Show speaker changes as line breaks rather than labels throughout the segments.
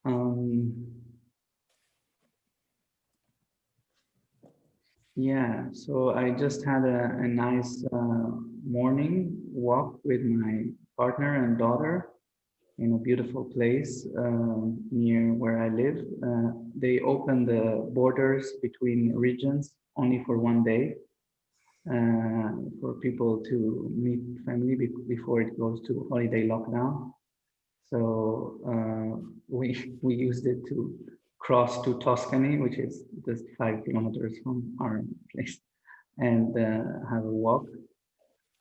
Um, yeah, so I just had a nice morning walk with my partner and daughter in a beautiful place near where I live. They opened the borders between regions only for one day for people to meet family before it goes to holiday lockdown. So we used it to cross to Tuscany, which is just 5 kilometers from our place, and have a walk,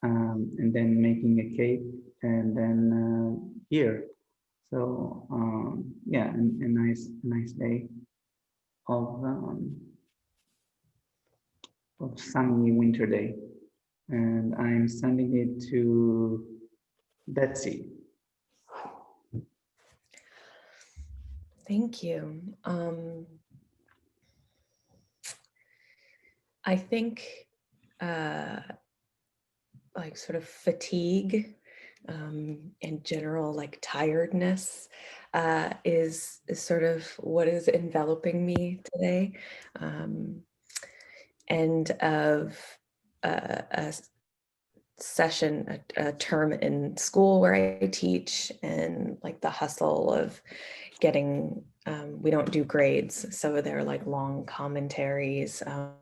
and then making a cake, and then here. So yeah, a nice day of sunny winter day, and I'm sending it to Betsy.
Thank you. I think like sort of fatigue and general like tiredness is sort of what is enveloping me today. End of a session, a term in school where I teach, and like the hustle of getting, we don't do grades, so they're like long commentaries all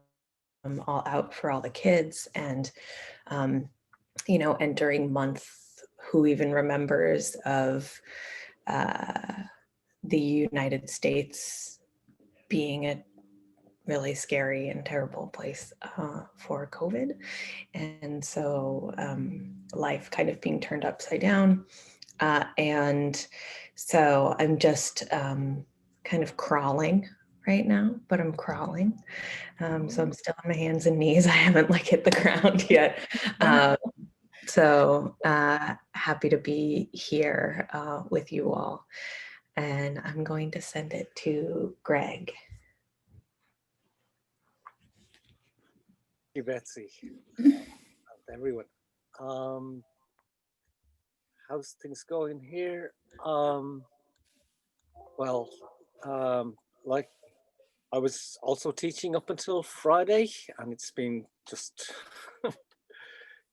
out for all the kids, and you know, entering month, who even remembers, of the United States being a really scary and terrible place for COVID. And so life kind of being turned upside down. And so I'm just kind of crawling right now, but I'm crawling. So I'm still on my hands and knees. I haven't like hit the ground yet. So happy to be here with you all. And I'm going to send it to Greg.
Thank you, Betsy. Everyone. How's things going here? Well, like I was also teaching up until Friday, and it's been just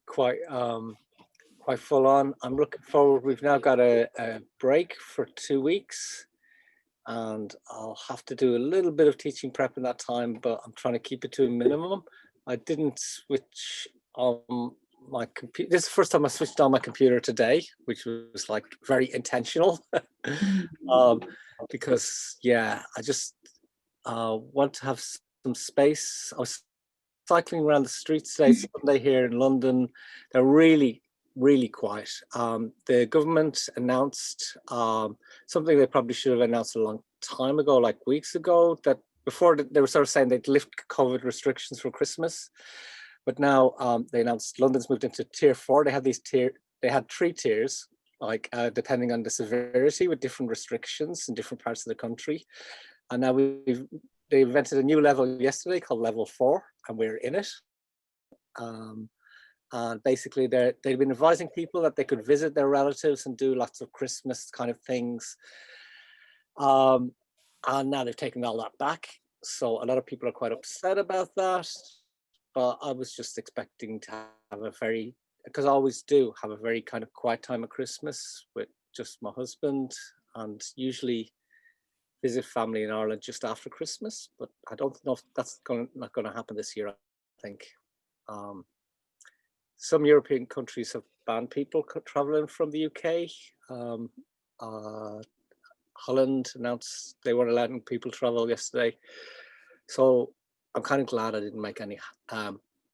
quite quite full on. I'm looking forward. We've now got a break for 2 weeks, and I'll have to do a little bit of teaching prep in that time, but I'm trying to keep it to a minimum. I didn't switch on my computer. This is the first time I switched on my computer today, which was like very intentional. Because yeah, I just want to have some space. I was cycling around the streets today, Sunday here in London. They're really quiet. The government announced something they probably should have announced a long time ago, like weeks ago, that before they were sort of saying they'd lift COVID restrictions for Christmas. But now they announced London's moved into tier 4. They had they had 3 tiers, like depending on the severity, with different restrictions in different parts of the country. And now they invented a new level yesterday called level 4, and we're in it. And basically they've been advising people that they could visit their relatives and do lots of Christmas kind of things. And now they've taken all that back. So a lot of people are quite upset about that. But I was just expecting to have a very, because I always do have a very kind of quiet time at Christmas with just my husband, and usually visit family in Ireland just after Christmas. But I don't know if that's not going to happen this year, I think. Some European countries have banned people traveling from the UK. Holland announced they weren't letting people travel yesterday. So I'm kind of glad I didn't make any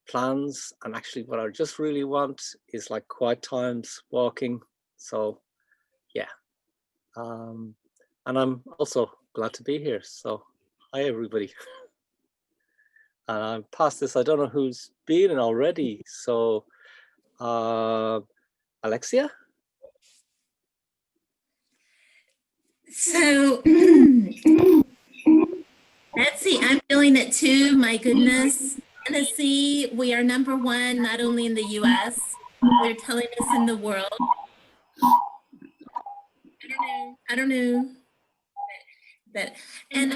plans. And actually what I just really want is like quiet times, walking. So yeah. And I'm also glad to be here. So hi, everybody. And I'm past this. I don't know who's been in already. So Alexia?
So, Betsy, I'm feeling it too. My goodness. Tennessee, we are #1, not only in the US, they're telling us in the world. I don't know. That and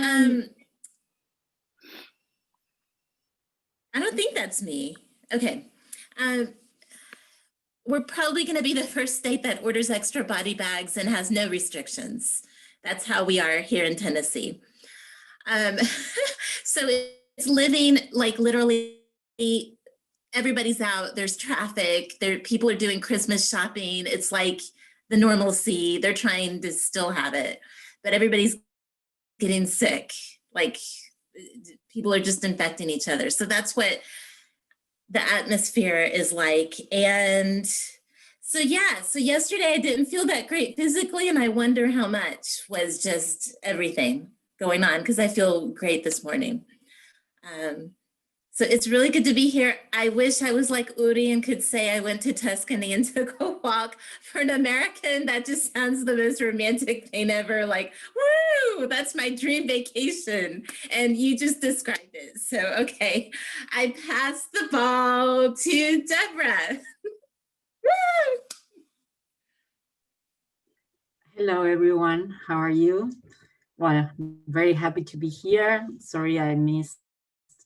I don't think that's me. Okay. We're probably going to be the first state that orders extra body bags and has no restrictions. That's how we are here in Tennessee. So it's living like literally everybody's out. There's traffic. People are doing Christmas shopping. It's like the normalcy. They're trying to still have it, but everybody's getting sick. Like people are just infecting each other. So that's what the atmosphere is like. And so, yeah, so yesterday I didn't feel that great physically, and I wonder how much was just everything going on, because I feel great this morning. So it's really good to be here. I wish I was like Uri and could say I went to Tuscany and took a walk. For an American, that just sounds the most romantic thing ever. Like, woo, that's my dream vacation. And you just described it. So, okay, I pass the ball to Deborah. Woo!
Hello, everyone. How are you? Well, very happy to be here. Sorry I missed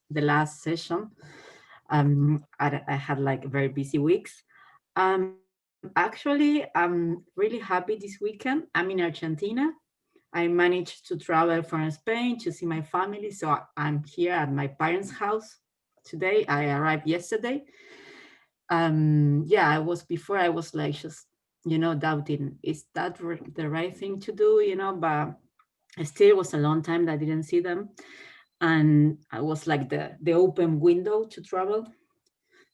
the last session. I had like very busy weeks. Actually, I'm really happy this weekend. I'm in Argentina. I managed to travel from Spain to see my family. So I'm here at my parents' house today. I arrived yesterday. Yeah, I was like just, doubting, is that the right thing to do, but still it was a long time that I didn't see them. And I was like the open window to travel.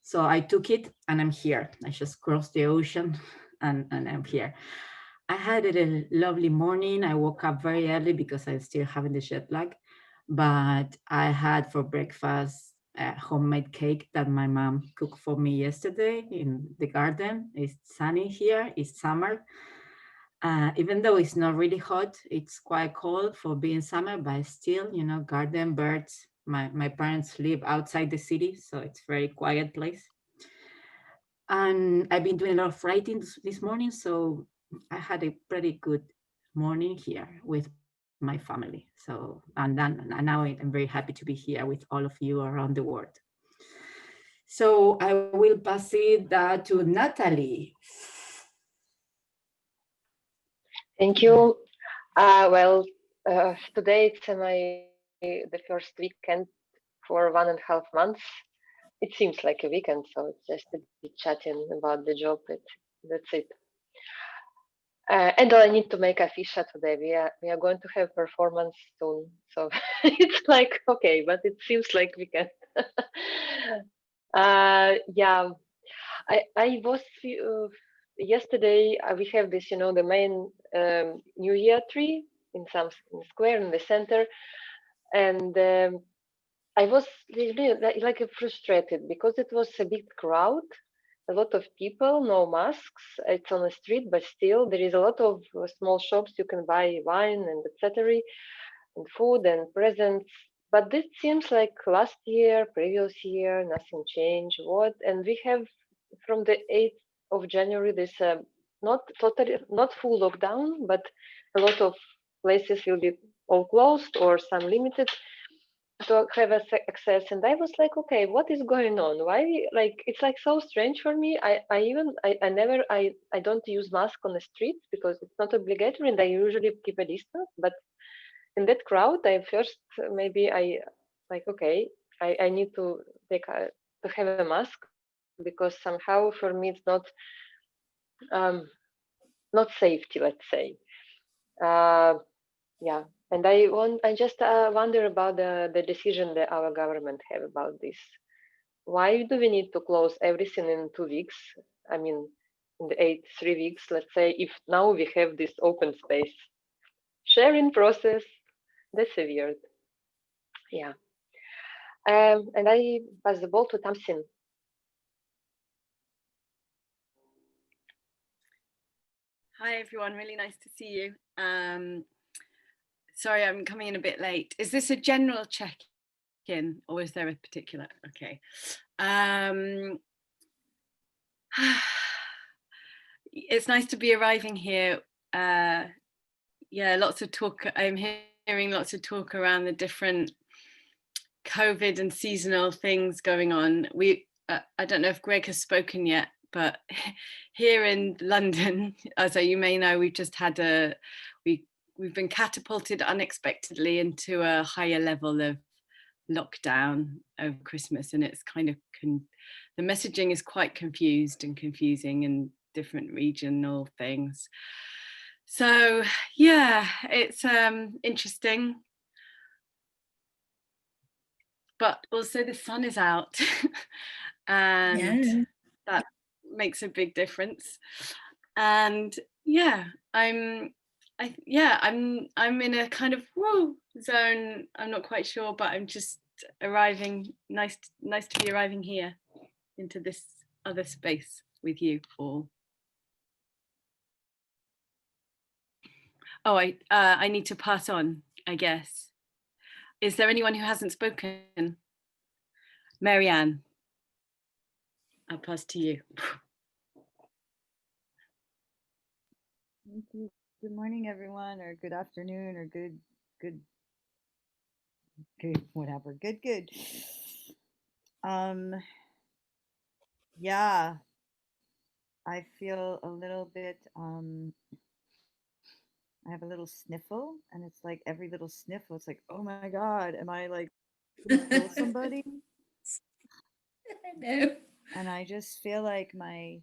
So I took it and I'm here. I just crossed the ocean and I'm here. I had a lovely morning. I woke up very early because I'm still having the jet lag, but I had for breakfast a homemade cake that my mom cooked for me yesterday in the garden. It's sunny here, it's summer. Even though it's not really hot, it's quite cold for being summer, but still, garden, birds. My parents live outside the city, so it's a very quiet place. And I've been doing a lot of writing this morning, so I had a pretty good morning here with my family. So, and now I'm very happy to be here with all of you around the world. So I will pass it to Natalie.
Thank you. Today it's the first weekend for 1.5 months. It seems like a weekend, so it's just a bit chatting about the job. That's it. And I need to make a ficha today. We are going to have performance soon, so it's like okay, but it seems like weekend. Yeah, I was yesterday. We have this, the main New Year tree in some square in the center, and I was really like frustrated because it was a big crowd, a lot of people, no masks. It's on the street, but still there is a lot of small shops you can buy wine and etc. and food and presents. But this seems like last year, previous year, nothing changed. What? And we have from the 8th of January this not full lockdown, but a lot of places will be all closed or some limited to have access. And I was like, okay, what is going on? Why? Like, it's like so strange for me. I don't use mask on the streets because it's not obligatory, and I usually keep a distance. But in that crowd, I need to have a mask because somehow for me it's not safety, let's say. Yeah, and I just wonder about the decision that our government have about this. Why do we need to close everything in 2 weeks? I mean, in the 3 weeks, let's say, if now we have this open space sharing process, that's weird. Yeah. And I pass the ball to Tamsin.
Hi everyone, really nice to see you. Sorry, I'm coming in a bit late. Is this a general check-in or is there a particular? Okay. It's nice to be arriving here. Yeah, lots of talk. I'm hearing lots of talk around the different COVID and seasonal things going on. I don't know if Greg has spoken yet, but here in London, as you may know, we've just had we've been catapulted unexpectedly into a higher level of lockdown over Christmas, and it's kind of the messaging is quite confused and confusing in different regional things. So yeah, it's interesting, but also the sun is out and that makes a big difference. And yeah, I'm in a kind of whoa zone. I'm not quite sure, but I'm just arriving. Nice to be arriving here into this other space with you all. Oh, I need to pass on, I guess. Is there anyone who hasn't spoken? Marianne, I'll pass to you.
Thank you. Good morning, everyone, or good afternoon, or good, whatever. Good. Yeah, I feel a little bit. I have a little sniffle, and it's like every little sniffle, it's like, oh my God, am I like gonna kill somebody?
I know.
And I just feel like my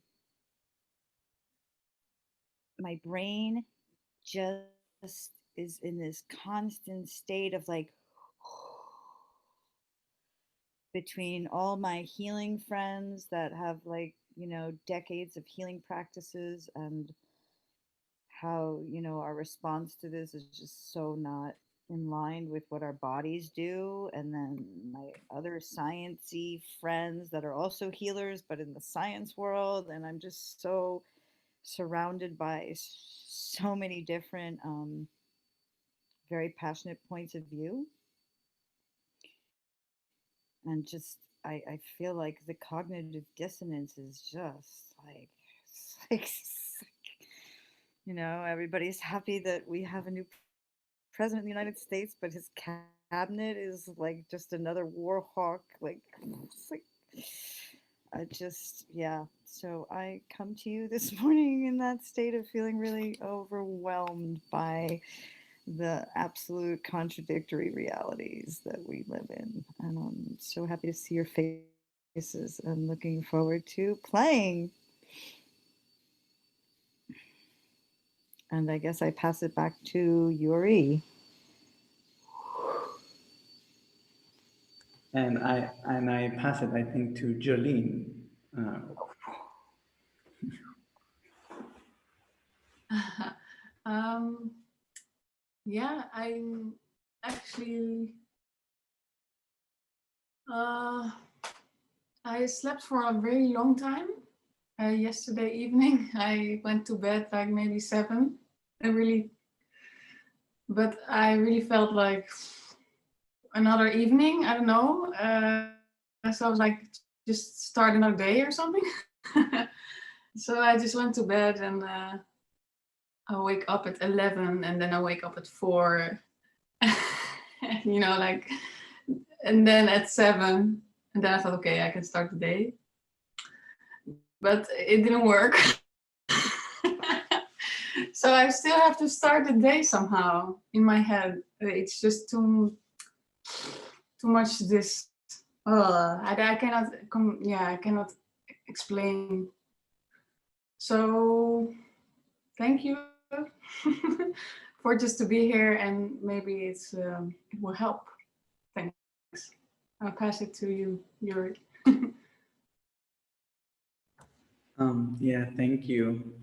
brain just is in this constant state of like between all my healing friends that have like, decades of healing practices, and how, our response to this is just so not in line with what our bodies do. And then my other sciencey friends that are also healers, but in the science world. And I'm just so surrounded by so many different, very passionate points of view. And just, I feel like the cognitive dissonance is just like, everybody's happy that we have a new president in the United States, but his cabinet is like just another war hawk. Like, it's like, yeah. So I come to you this morning in that state of feeling really overwhelmed by the absolute contradictory realities that we live in. And I'm so happy to see your faces and looking forward to playing. And I guess I pass it back to Yuri.
And I pass it, I think, to Jolene.
Yeah, I'm actually, I slept for a very long time. Yesterday evening, I went to bed like maybe 7. But I really felt like another evening, I don't know. So I was like, just start another day or something. So I just went to bed, and I wake up at 11, and then I wake up at 4. And then at 7, and then I thought, okay, I can start the day. But it didn't work. So I still have to start the day somehow in my head. It's just too much this. I cannot explain. So thank you for just to be here, and maybe it will help. Thanks. I'll pass it to you, Yuri.
Yeah, thank you.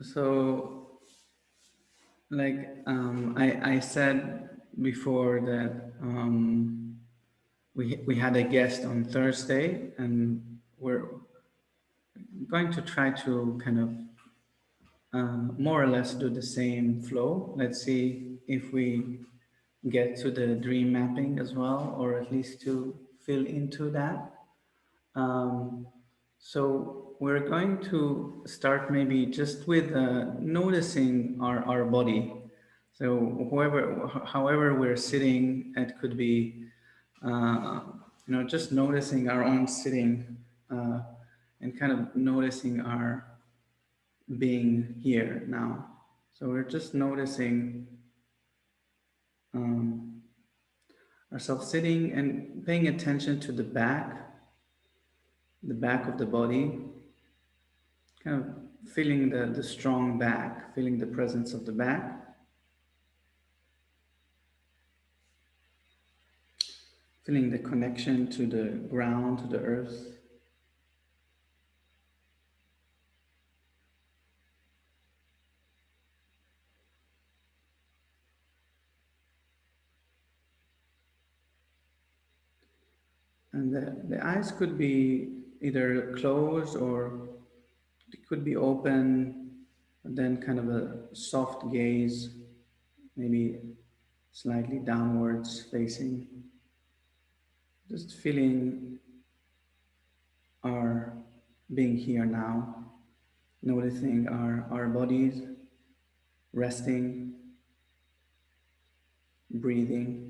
So, like I said before that we had a guest on Thursday, and we're going to try to kind of more or less do the same flow. Let's see if we get to the dream mapping as well, or at least to fill into that. So we're going to start maybe just with noticing our body. So however we're sitting, it could be, just noticing our own sitting, and kind of noticing our being here now. So we're just noticing ourselves sitting and paying attention to the back of the body, kind of feeling the strong back, feeling the presence of the back. Feeling the connection to the ground, to the earth. And the eyes could be either closed or it could be open, and then kind of a soft gaze, maybe slightly downwards facing. Just feeling our being here now, noticing our bodies, resting, breathing.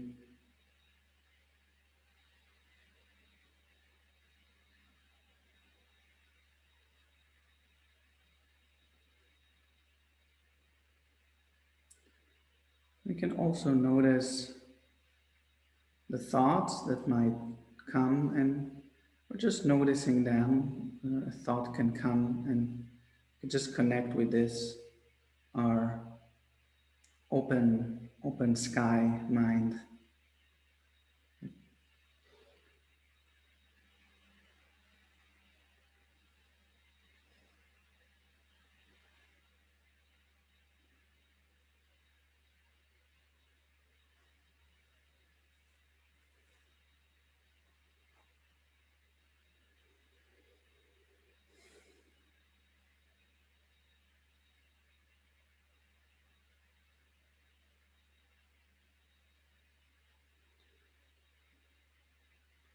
We can also notice the thoughts that might come, and we're just noticing them. A thought can come and we just connect with this, our open sky mind.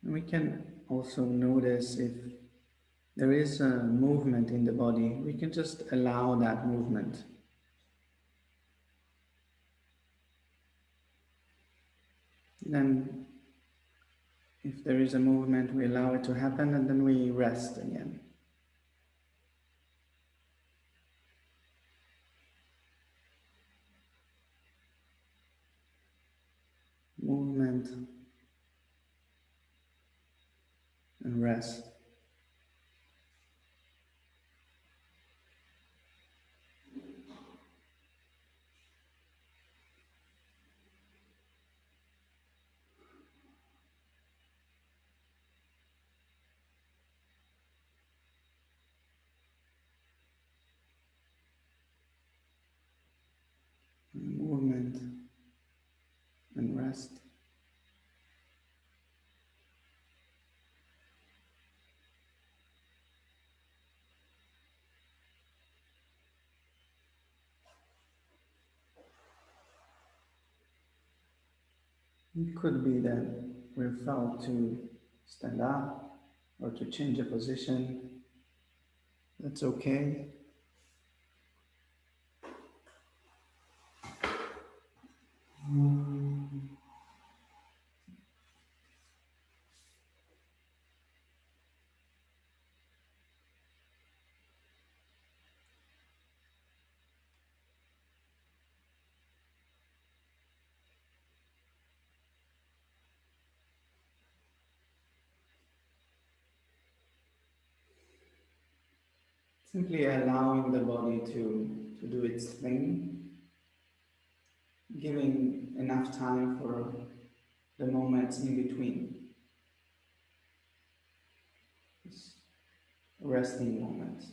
And we can also notice if there is a movement in the body, we can just allow that movement. Then, if there is a movement, we allow it to happen and then we rest again. Movement and rest. Movement and rest. It could be that we're felt to stand up or to change a position. That's okay. Simply allowing the body to do its thing, giving enough time for the moments in between, this resting moments.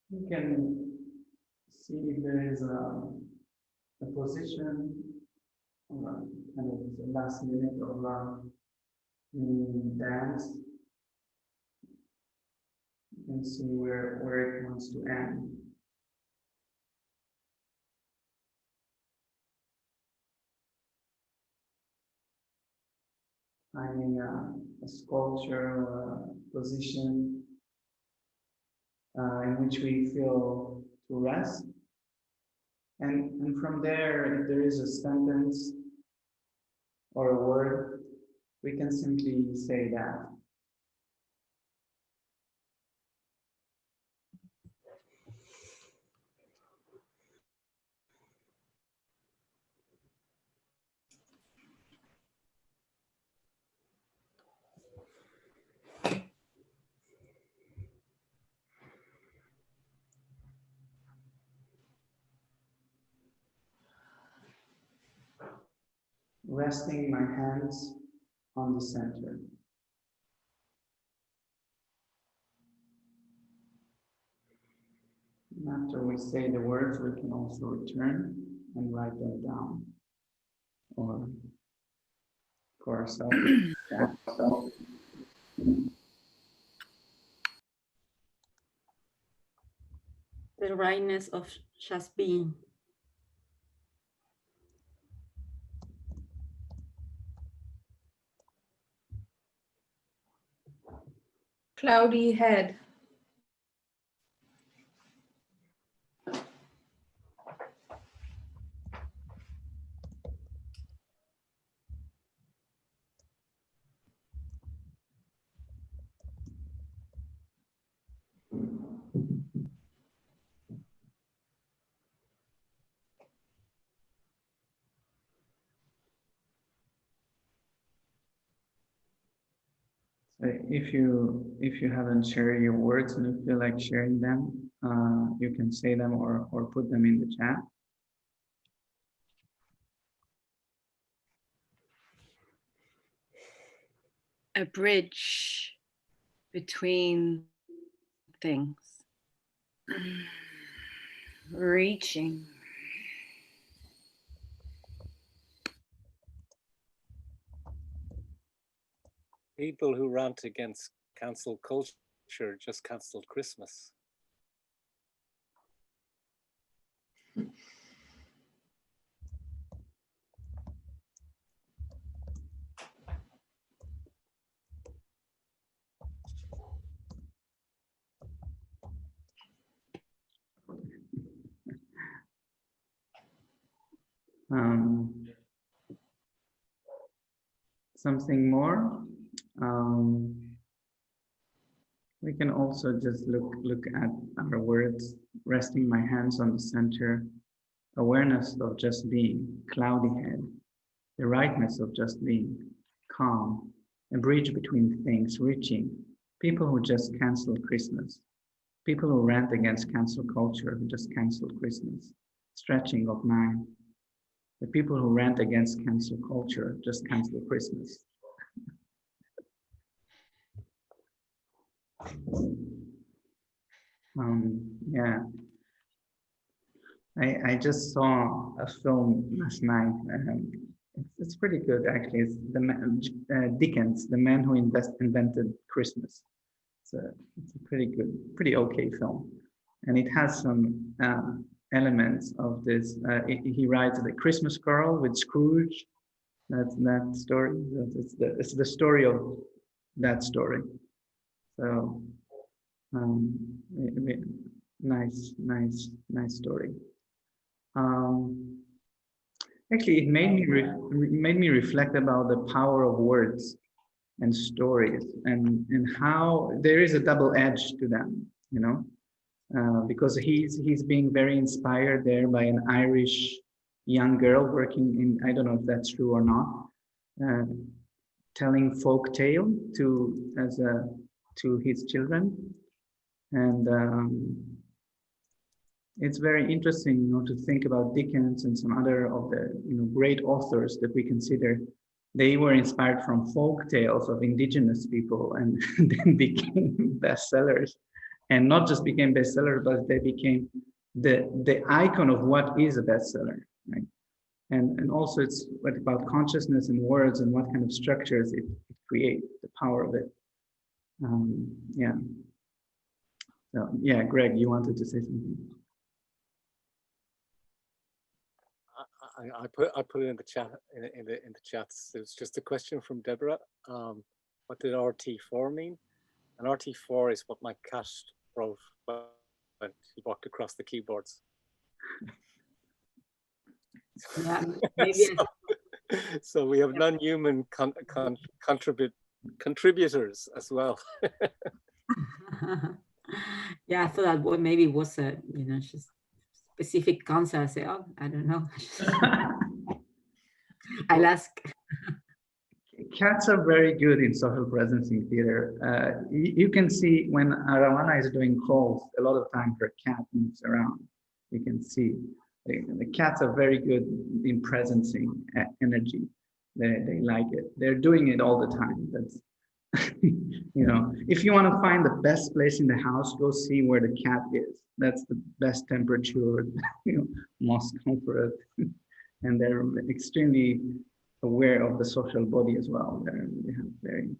You can see if there is a position or kind of the last minute of dance. You can see where it wants to end. Finding a sculpture or a position in which we feel to rest. And from there, if there is a sentence or a word, we can simply say that. Resting my hands on the center. And after we say the words, we can also return and write them down. Or for ourselves.
The rightness of just being.
Cloudy head.
If you haven't shared your words and you feel like sharing them, you can say them or put them in the chat.
A bridge between things. Reaching.
People who rant against cancel culture just cancelled Christmas.
Something more. We can also just look at our words, resting my hands on the center, awareness of just being, cloudy head, the rightness of just being, calm, a bridge between things, reaching, people who just canceled Christmas, people who rant against cancel culture who just canceled Christmas, stretching of mind, the people who rant against cancel culture just cancel Christmas. Yeah, I just saw a film last night. It's pretty good actually. It's the man, Dickens, the man who invented Christmas. It's a pretty good, pretty okay film, and it has some elements of this. He writes the Christmas Carol with Scrooge. That's that story. It's the story of that story. So nice story. Actually, it made me reflect about the power of words and stories, and how there is a double edge to them, you know, because he's being very inspired there by an Irish young girl working in, I don't know if that's true or not, telling folk tale to his children, and it's very interesting, you know, to think about Dickens and some other of the, you know, great authors that we consider. They were inspired from folk tales of indigenous people and then became bestsellers. and not just became bestseller, but they became the icon of what is a bestseller, right? And also it's about consciousness and words and what kind of structures it creates, the power of it. Yeah. So yeah, Greg, you wanted to say something.
I put it in the chat in the chats. It was just a question from Deborah. What did RT4 mean? And RT4 is what my cat wrote when he walked across the keyboards.
Yeah, maybe.
So we have non-human contributors as well.
Yeah, I thought that maybe it was a just specific concept. I say, oh, I don't know. I'll ask.
Cats are very good in social presence in theater. You can see when Arawana is doing calls, a lot of times her cat moves around. You can see the cats are very good in presencing energy. They like it. They're doing it all the time. That's if you want to find the best place in the house, go see where the cat is. That's the best temperature, most comfort, and they're extremely aware of the social body as well. They have very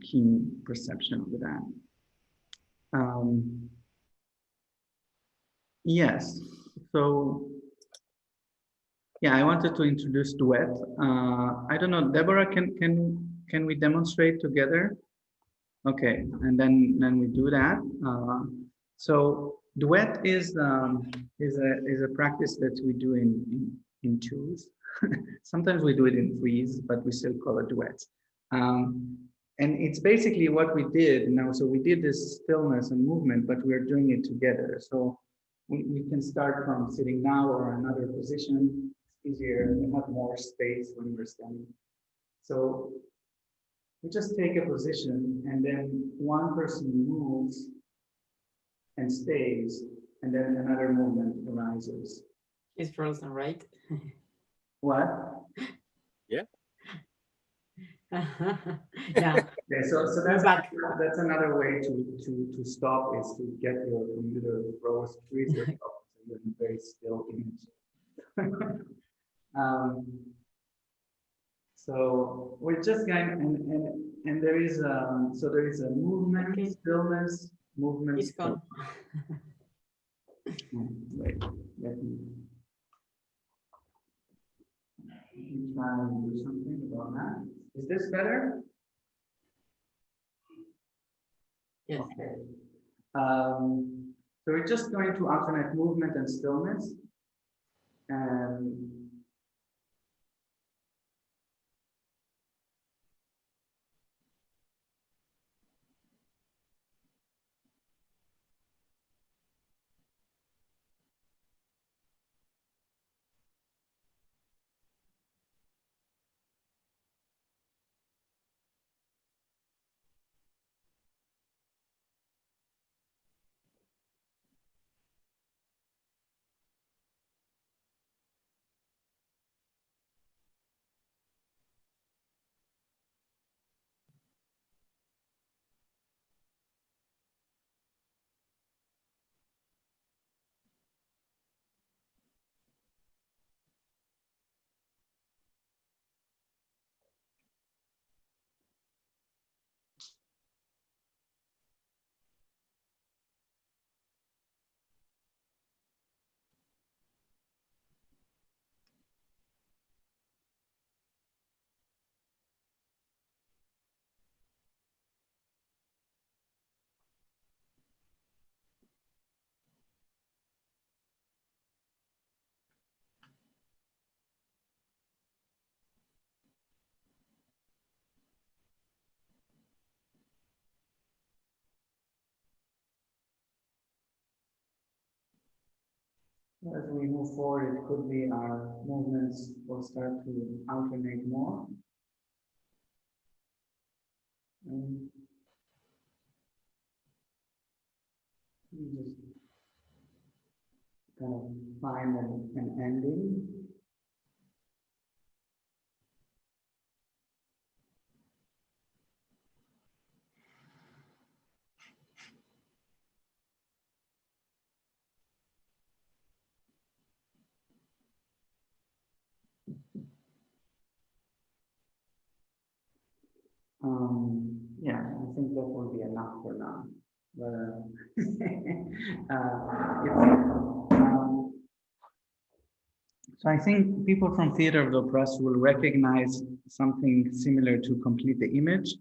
keen perception of that. Yes, so yeah, I wanted to introduce duet. I don't know, Deborah, can we demonstrate together? Okay, and then we do that. So duet is a practice that we do in twos. Sometimes we do it in threes, but we still call it duets. And it's basically what we did now. So we did this stillness and movement, but we're doing it together. So we can start from sitting now or another position. It's easier, we have more space when we're standing. So we just take a position and then one person moves and stays, and then another movement arises.
It's frozen, right?
What?
Yeah.
Yeah.
Okay, so that's another way to stop is to get your computer to freeze yourself so you're in a very still image. So we're just going and there is a movement, okay. Stillness, movement.
It's gone.
Wait, let me try and do something about that. Is this better?
Yes.
Okay. So we're just going to alternate movement and stillness. And as we move forward, it could be our movements will start to alternate more. And you just kind of find an ending. Yeah, I think that will be enough for now. But so I think people from Theater of the Oppressed will recognize something similar to Complete the Image,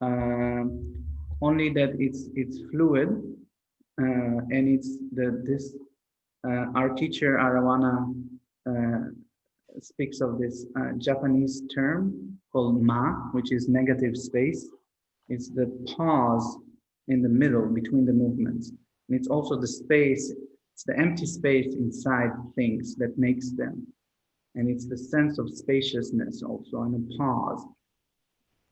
only that it's fluid, and it's this our teacher Arawana speaks of this Japanese term called ma, which is negative space. It's the pause in the middle between the movements. And it's also the space, it's the empty space inside things that makes them. And it's the sense of spaciousness also, and a pause.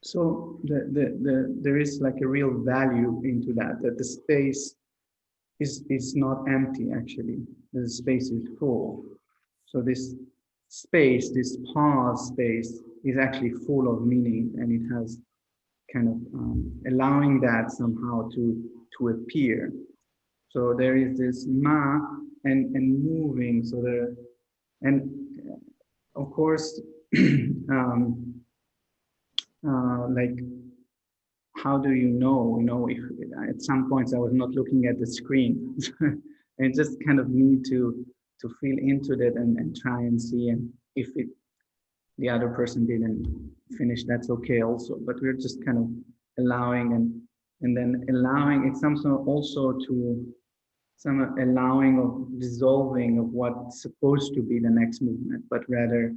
So there is like a real value into that the space is not empty actually. The space is full. So this space, this pause space, is actually full of meaning, and it has kind of allowing that somehow to appear. So there is this ma and moving. So there, and of course, like, how do you know? You know, if at some points I was not looking at the screen, and just kind of need to feel into that and try and see, and if the other person didn't finish, that's okay also. But we're just kind of allowing and then allowing. It's something also to some allowing of dissolving of what's supposed to be the next movement, but rather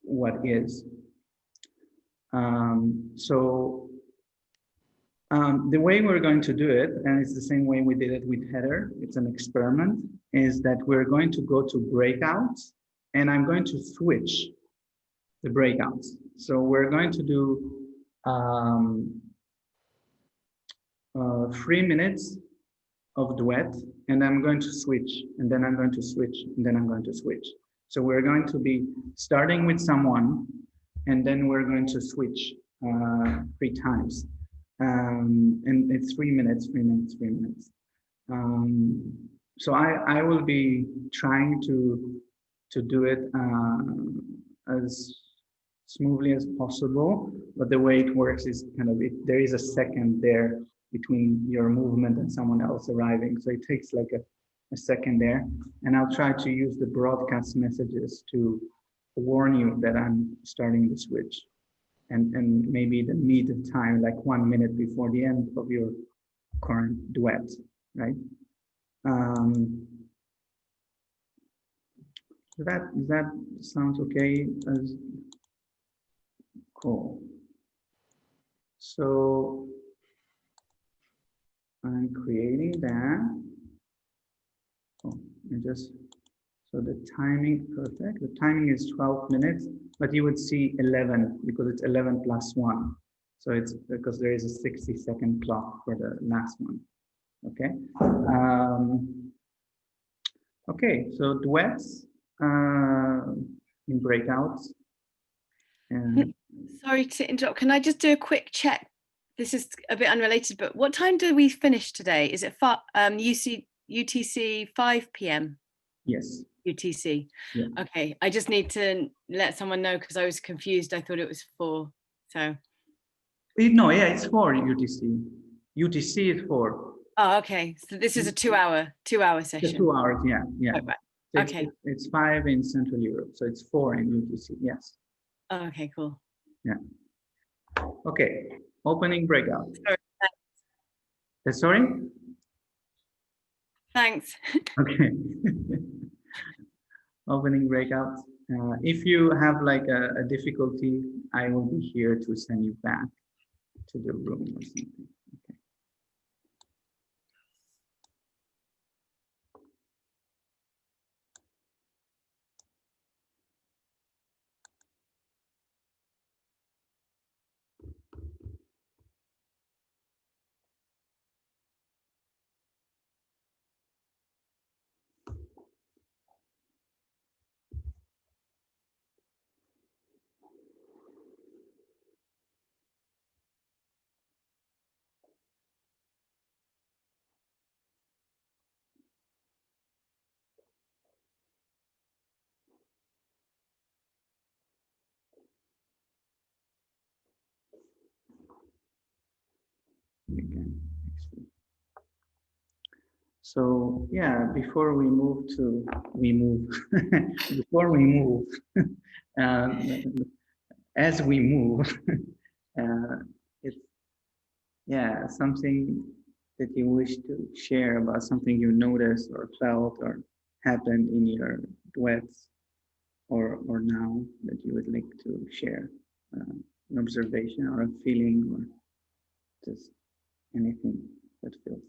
what is. The way we're going to do it, and it's the same way we did it with Heather, it's an experiment, is that we're going to go to breakouts, and I'm going to switch the breakouts. So we're going to do 3 minutes of duet, and I'm going to switch, and then I'm going to switch, and then I'm going to switch. So we're going to be starting with someone, and then we're going to switch 3 times. And it's 3 minutes, 3 minutes, 3 minutes. So I will be trying to do it as smoothly as possible, but the way it works is kind of, there is a second there between your movement and someone else arriving. So it takes like a second there, and I'll try to use the broadcast messages to warn you that I'm starting the switch. And maybe the mid time, like 1 minute before the end of your current duet, right? That sounds okay. Cool. So I'm creating that. Oh, so the timing, perfect. The timing is 12 minutes, but you would see 11 because it's 11 plus 1. So it's because there is a 60-second clock for the last one. Okay. Okay, so duets in breakouts. And
sorry to interrupt. Can I just do a quick check? This is a bit unrelated, but what time do we finish today? Is it UTC 5 p.m.?
Yes.
UTC.
Yeah.
Okay, I just need to let someone know because I was confused. I thought it was 4. So.
No, yeah, it's 4 UTC. UTC is 4.
Oh, okay. So this is a 2-hour session.
It's 2 hours, yeah, yeah.
Oh, right.
So
Okay.
It's 5 in Central Europe, so it's 4 in UTC. Yes.
Oh, okay, cool.
Yeah. Okay. Opening breakout.
Sorry.
Sorry?
Thanks.
Okay. Opening breakout. If you have like a difficulty, I will be here to send you back to the room or something. Okay. again next week. So yeah, before we move, before we move, as we move, it's yeah, something that you wish to share about something you noticed or felt or happened in your duets or now that you would like to share an observation or a feeling or just anything that feels.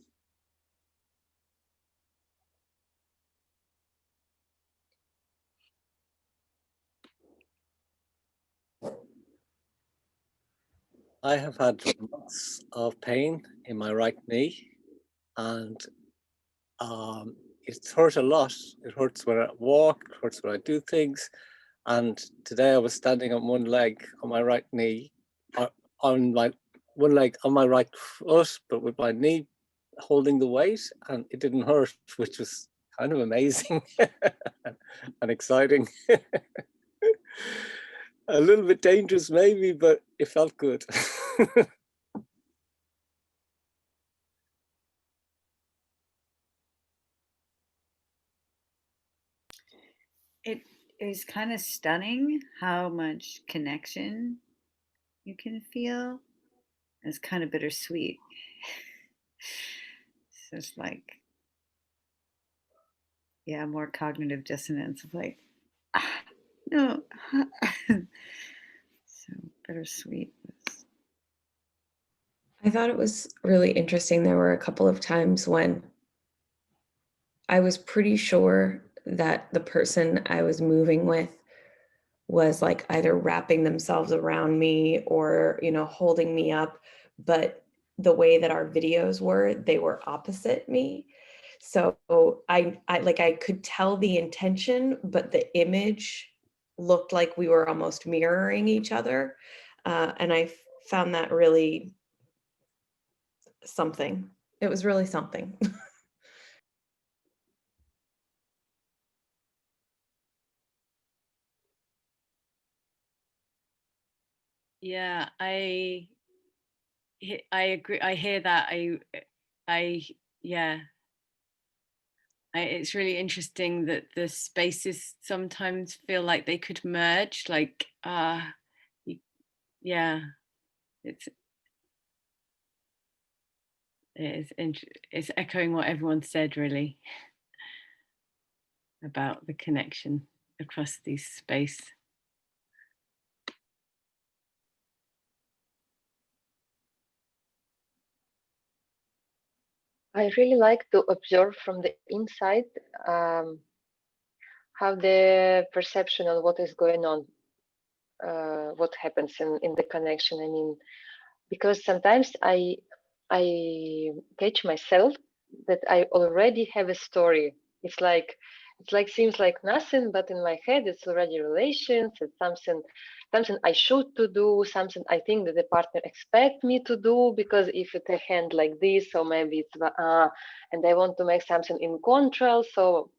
I have had months of pain in my right knee, and it's hurt a lot. It hurts when I walk, it hurts when I do things. And today I was standing on one leg on my right knee, on my one leg on my right foot, but with my knee holding the weight, and it didn't hurt, which was kind of amazing and exciting. A little bit dangerous maybe, but it felt good.
It is kind of stunning how much connection you can feel. It's kind of bittersweet. So it's like, yeah, more cognitive dissonance of like, ah, no. So bittersweet.
I thought it was really interesting. There were a couple of times when I was pretty sure that the person I was moving with was like either wrapping themselves around me or, you know, holding me up. But the way that our videos were, they were opposite me. So I could tell the intention, but the image looked like we were almost mirroring each other. And I found that really something. It was really something.
Yeah, I agree. I hear that. Yeah. It's really interesting that the spaces sometimes feel like they could merge. Like, yeah, it's it's echoing what everyone said really about the connection across these space.
I really like to observe from the inside how the perception on what is going on, what happens in the connection. I mean, because sometimes I catch myself that I already have a story. It's like seems like nothing, but in my head it's already relations. It's something I should to do, something I think that the partner expect me to do, because if it a hand like this, so maybe it's and I want to make something in control. So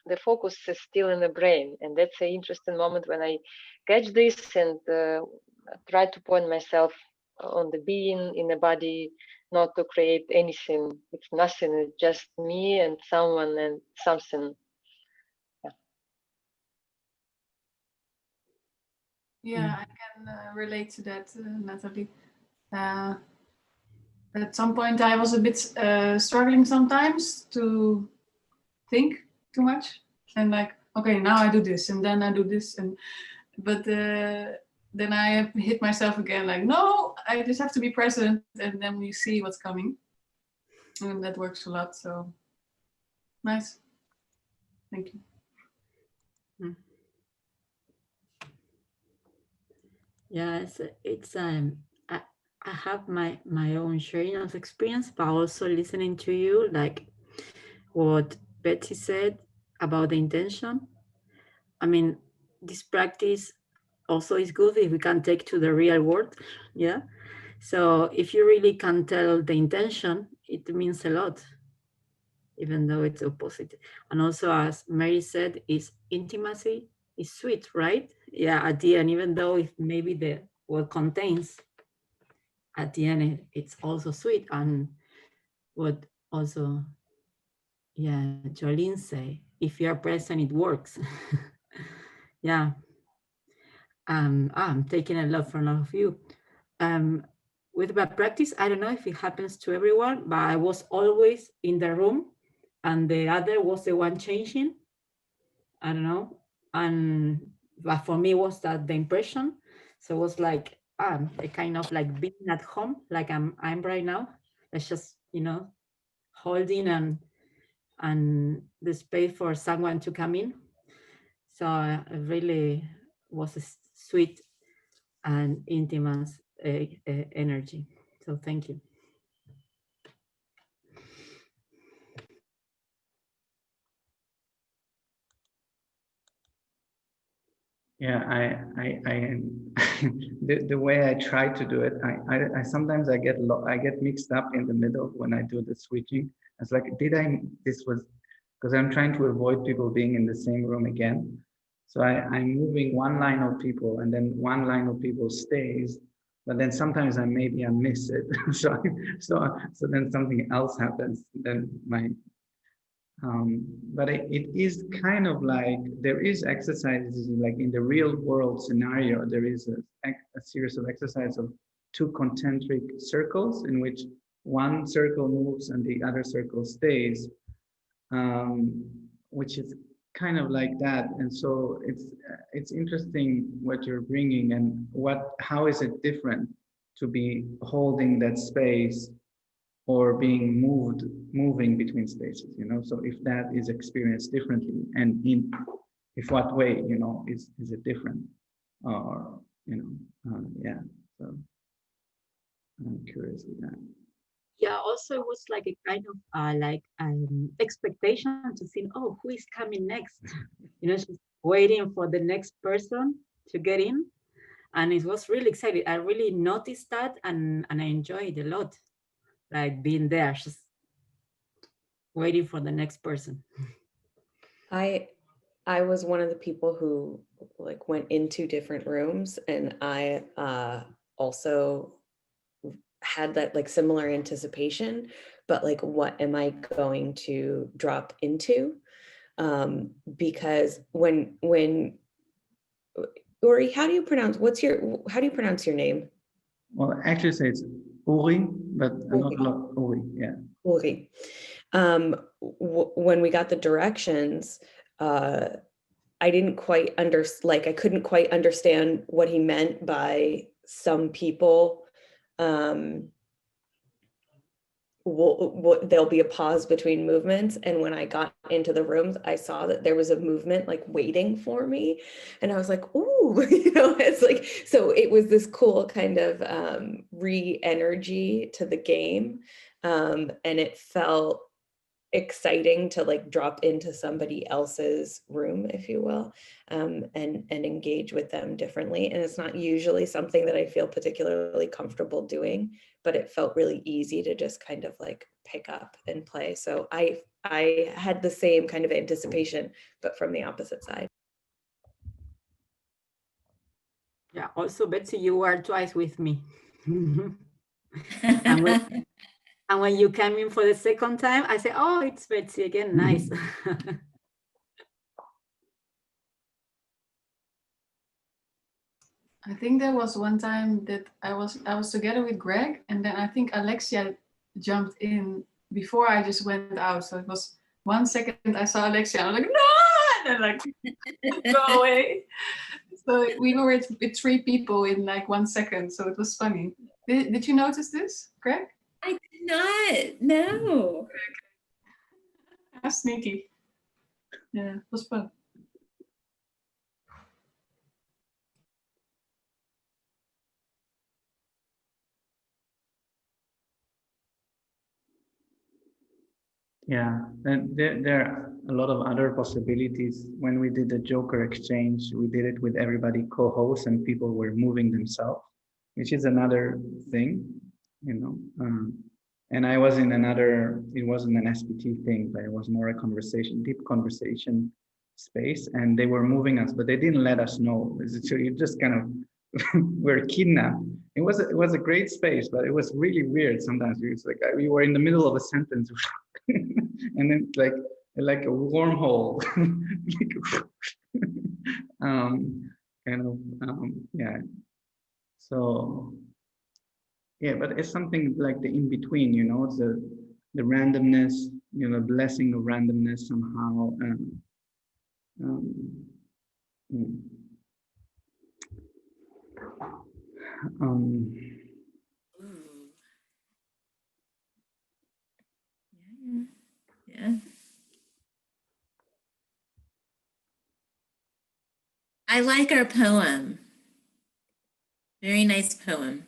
the focus is still in the brain, and that's an interesting moment when I catch this and try to point myself on the being in the body, not to create anything. It's nothing. It's just me and someone and something.
Yeah, I can relate to that, Natalie. At some point, I was a bit struggling sometimes to think too much, and like, okay, now I do this, and then I do this, but then I hit myself again, like, no, I just have to be present, and then we see what's coming, and that works a lot. So nice, thank you.
Yeah, it's I, I have my own sharing of experience, but also listening to you, like what Betsy said about the intention. I mean, this practice also is good if we can take to the real world. Yeah. So if you really can tell the intention, it means a lot, even though it's opposite. And also, as Mary said, is intimacy is sweet, right? Yeah, at the end, even though if maybe the what contains at the end, it's also sweet. And what also, yeah, Jolene say, if you are present, it works. Yeah. I'm taking a lot from all of you. With my practice, I don't know if it happens to everyone, but I was always in the room and the other was the one changing. I don't know. And but for me was that the impression. So it was like a kind of like being at home, like I'm right now. It's just, holding and the space for someone to come in. So it really was a sweet and intimate energy. So thank you.
Yeah, the way I try to do it, I sometimes I get mixed up in the middle when I do the switching. It's like, this was, because I'm trying to avoid people being in the same room again. So I'm moving one line of people and then one line of people stays, but then sometimes I miss it. So then something else happens. Then but it is kind of like there is exercises like in the real world scenario. There is a series of exercises of two concentric circles in which one circle moves and the other circle stays, which is kind of like that. And so it's interesting what you're bringing and how is it different to be holding that space or being moving between spaces, so if that is experienced differently and if what way, is it different, or yeah, so I'm curious with that.
Yeah, also it was like a kind of expectation to see, oh, who is coming next? Just waiting for the next person to get in. And it was really exciting. I really noticed that and I enjoyed it a lot. Like being there, just waiting for the next person.
I was one of the people who like went into different rooms, and I also had that like similar anticipation, but like, what am I going to drop into? Because when Uri, how do you pronounce your name?
Well, actually say it's Uri, but not a lot Uri, yeah.
Uri. When we got the directions, I didn't quite I couldn't quite understand what he meant by some people. There'll be a pause between movements, and when I got into the rooms, I saw that there was a movement like waiting for me, and I was like, "Ooh," it's like, so it was this cool kind of re-energy to the game, and it felt exciting to like drop into somebody else's room, if you will, and engage with them differently. And it's not usually something that I feel particularly comfortable doing, but it felt really easy to just kind of like pick up and play. So I had the same kind of anticipation, but from the opposite side.
Yeah, also Betsy, you were twice with me. And when you came in for the second time, I said, oh, it's Betsy again, nice.
I think there was one time that I was together with Greg, and then I think Alexia jumped in before I just went out. So it was 1 second I saw Alexia, I was like, no, and then like go away. So we were with 3 people in like 1 second, so it was funny. Did you notice this, Greg?
I did not. No.
How sneaky. Yeah, it was fun.
Yeah, and there are a lot of other possibilities. When we did the Joker exchange, we did it with everybody co-hosts and people were moving themselves, which is another thing, and I was in it wasn't an SPT thing, but it was more a deep conversation space, and they were moving us, but they didn't let us know. So you just kind of were kidnapped. It was a great space, but it was really weird sometimes. It was like we were in the middle of a sentence, and then like a wormhole, kind of yeah. So yeah, but it's something like the in between, you know, it's the randomness, you know, blessing of randomness somehow. Um, mm. Um,
Ooh. Yeah. I like our poem. Very nice poem.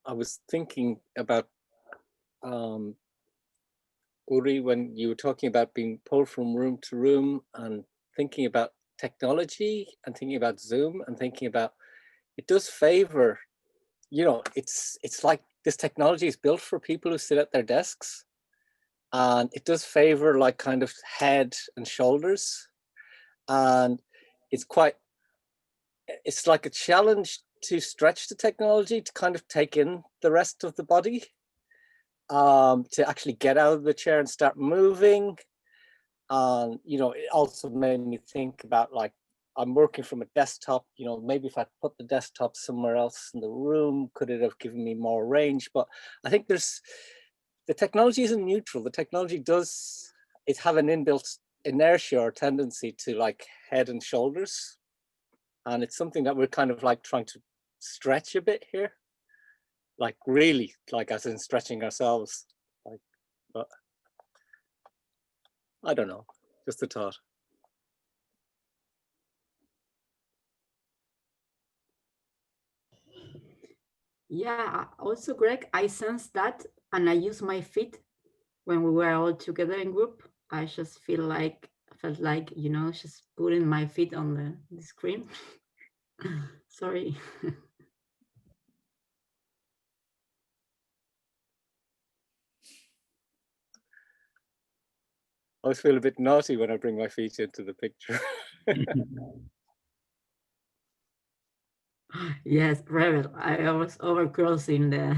I was thinking about Uri, when you were talking about being pulled from room to room and thinking about technology and thinking about Zoom and thinking about it does favor, you know, it's like this technology is built for people who sit at their desks, and it does favor like kind of head and shoulders, and it's like a challenge to stretch the technology to kind of take in the rest of the body, to actually get out of the chair and start moving. You know, it also made me think about, like, I'm working from a desktop, you know, maybe if I put the desktop somewhere else in the room, could it have given me more range? But I think the technology isn't neutral. The technology does, it have an inbuilt inertia or tendency to like head and shoulders. And it's something that we're kind of like trying to stretch a bit here. Like really, like as in stretching ourselves. Like, but I don't know, just a thought.
Yeah, also, Greg, I sense that, and I use my feet when we were all together in group. I just felt like, you know, just putting my feet on the screen. Sorry.
I always feel a bit naughty when I bring my feet into the picture.
Yes, Rebel. I was overcrossing the.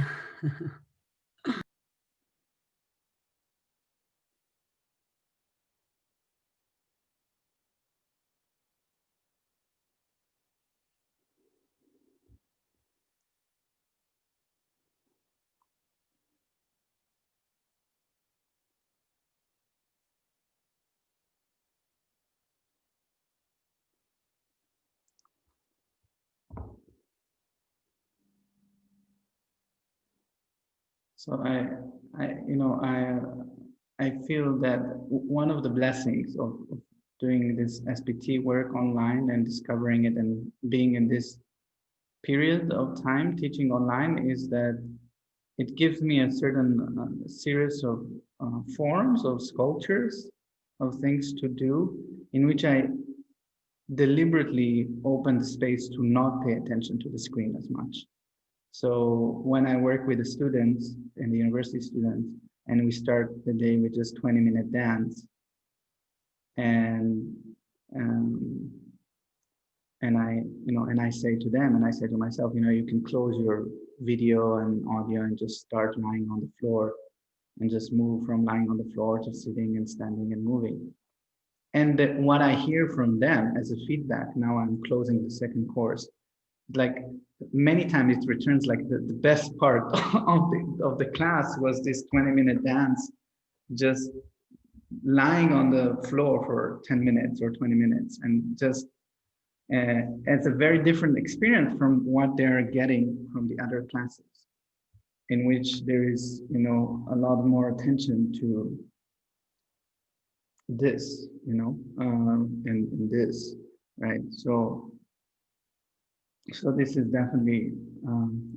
So you know, I feel that one of the blessings of doing this SPT work online and discovering it and being in this period of time teaching online is that it gives me a certain series of forms of sculptures of things to do in which I deliberately open the space to not pay attention to the screen as much. So when I work with the students and the university students, and we start the day with just 20-minute dance, and I say to them, and I say to myself, you know, you can close your video and audio and just start lying on the floor and just move from lying on the floor to sitting and standing and moving. And what I hear from them as a feedback, now I'm closing the second course, like many times it returns like the best part of the class was this 20-minute dance, just lying on the floor for 10 minutes or 20 minutes. And just it's a very different experience from what they're getting from the other classes, in which there is, you know, a lot more attention to this, you know, and this, right? So this is definitely.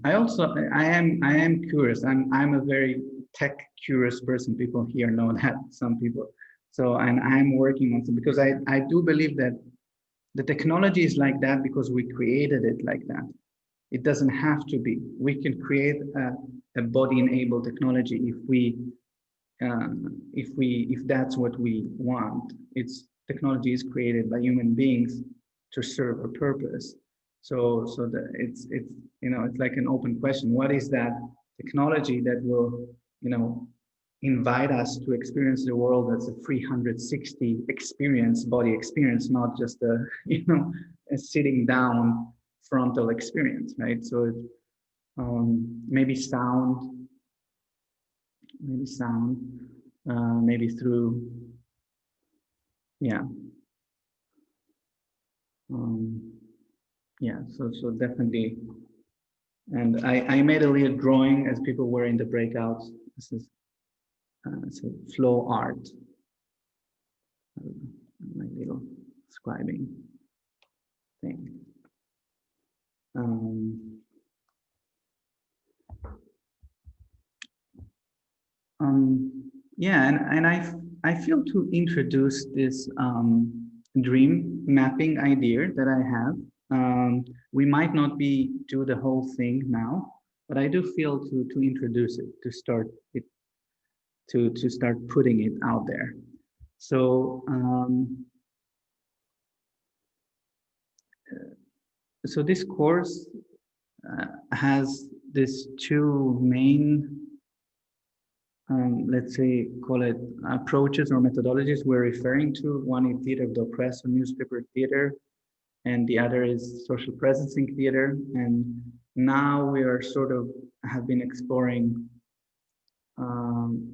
I am curious. I'm a very tech curious person. People here know that, some people. So, and I'm working on some, because I do believe that the technology is like that because we created it like that. It doesn't have to be. We can create a body-enabled technology if we if that's what we want, it's technology is created by human beings to serve a purpose. So that it's it's like an open question. What is that technology that will invite us to experience the world as a 360 experience, body experience, not just a a sitting down frontal experience, right? So maybe sound, maybe sound, maybe through, yeah. Yeah, so definitely. And I made a little drawing as people were in the breakouts. This is it's a flow art. My little scribing thing. Yeah, and I feel to introduce this dream mapping idea that I have. We might not be do the whole thing now, but I do feel to introduce it, to start it, to start putting it out there. So so this course has this two main let's say, call it approaches or methodologies we're referring to. One is theater of the oppressed or newspaper theater, and the other is social presencing theater. And now we are sort of have been exploring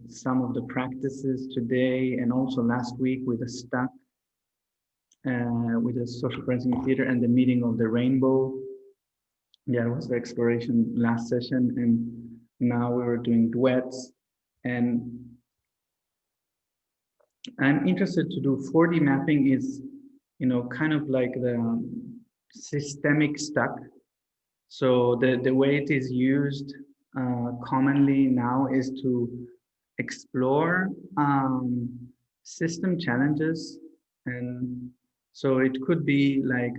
some of the practices today and also last week with the stuck, with the social presencing theater and the meeting of the rainbow. Yeah, it was the exploration last session, and now we were doing duets. And I'm interested to do 4D mapping is, kind of like the systemic stuck. So the way it is used commonly now is to explore system challenges. And so it could be like,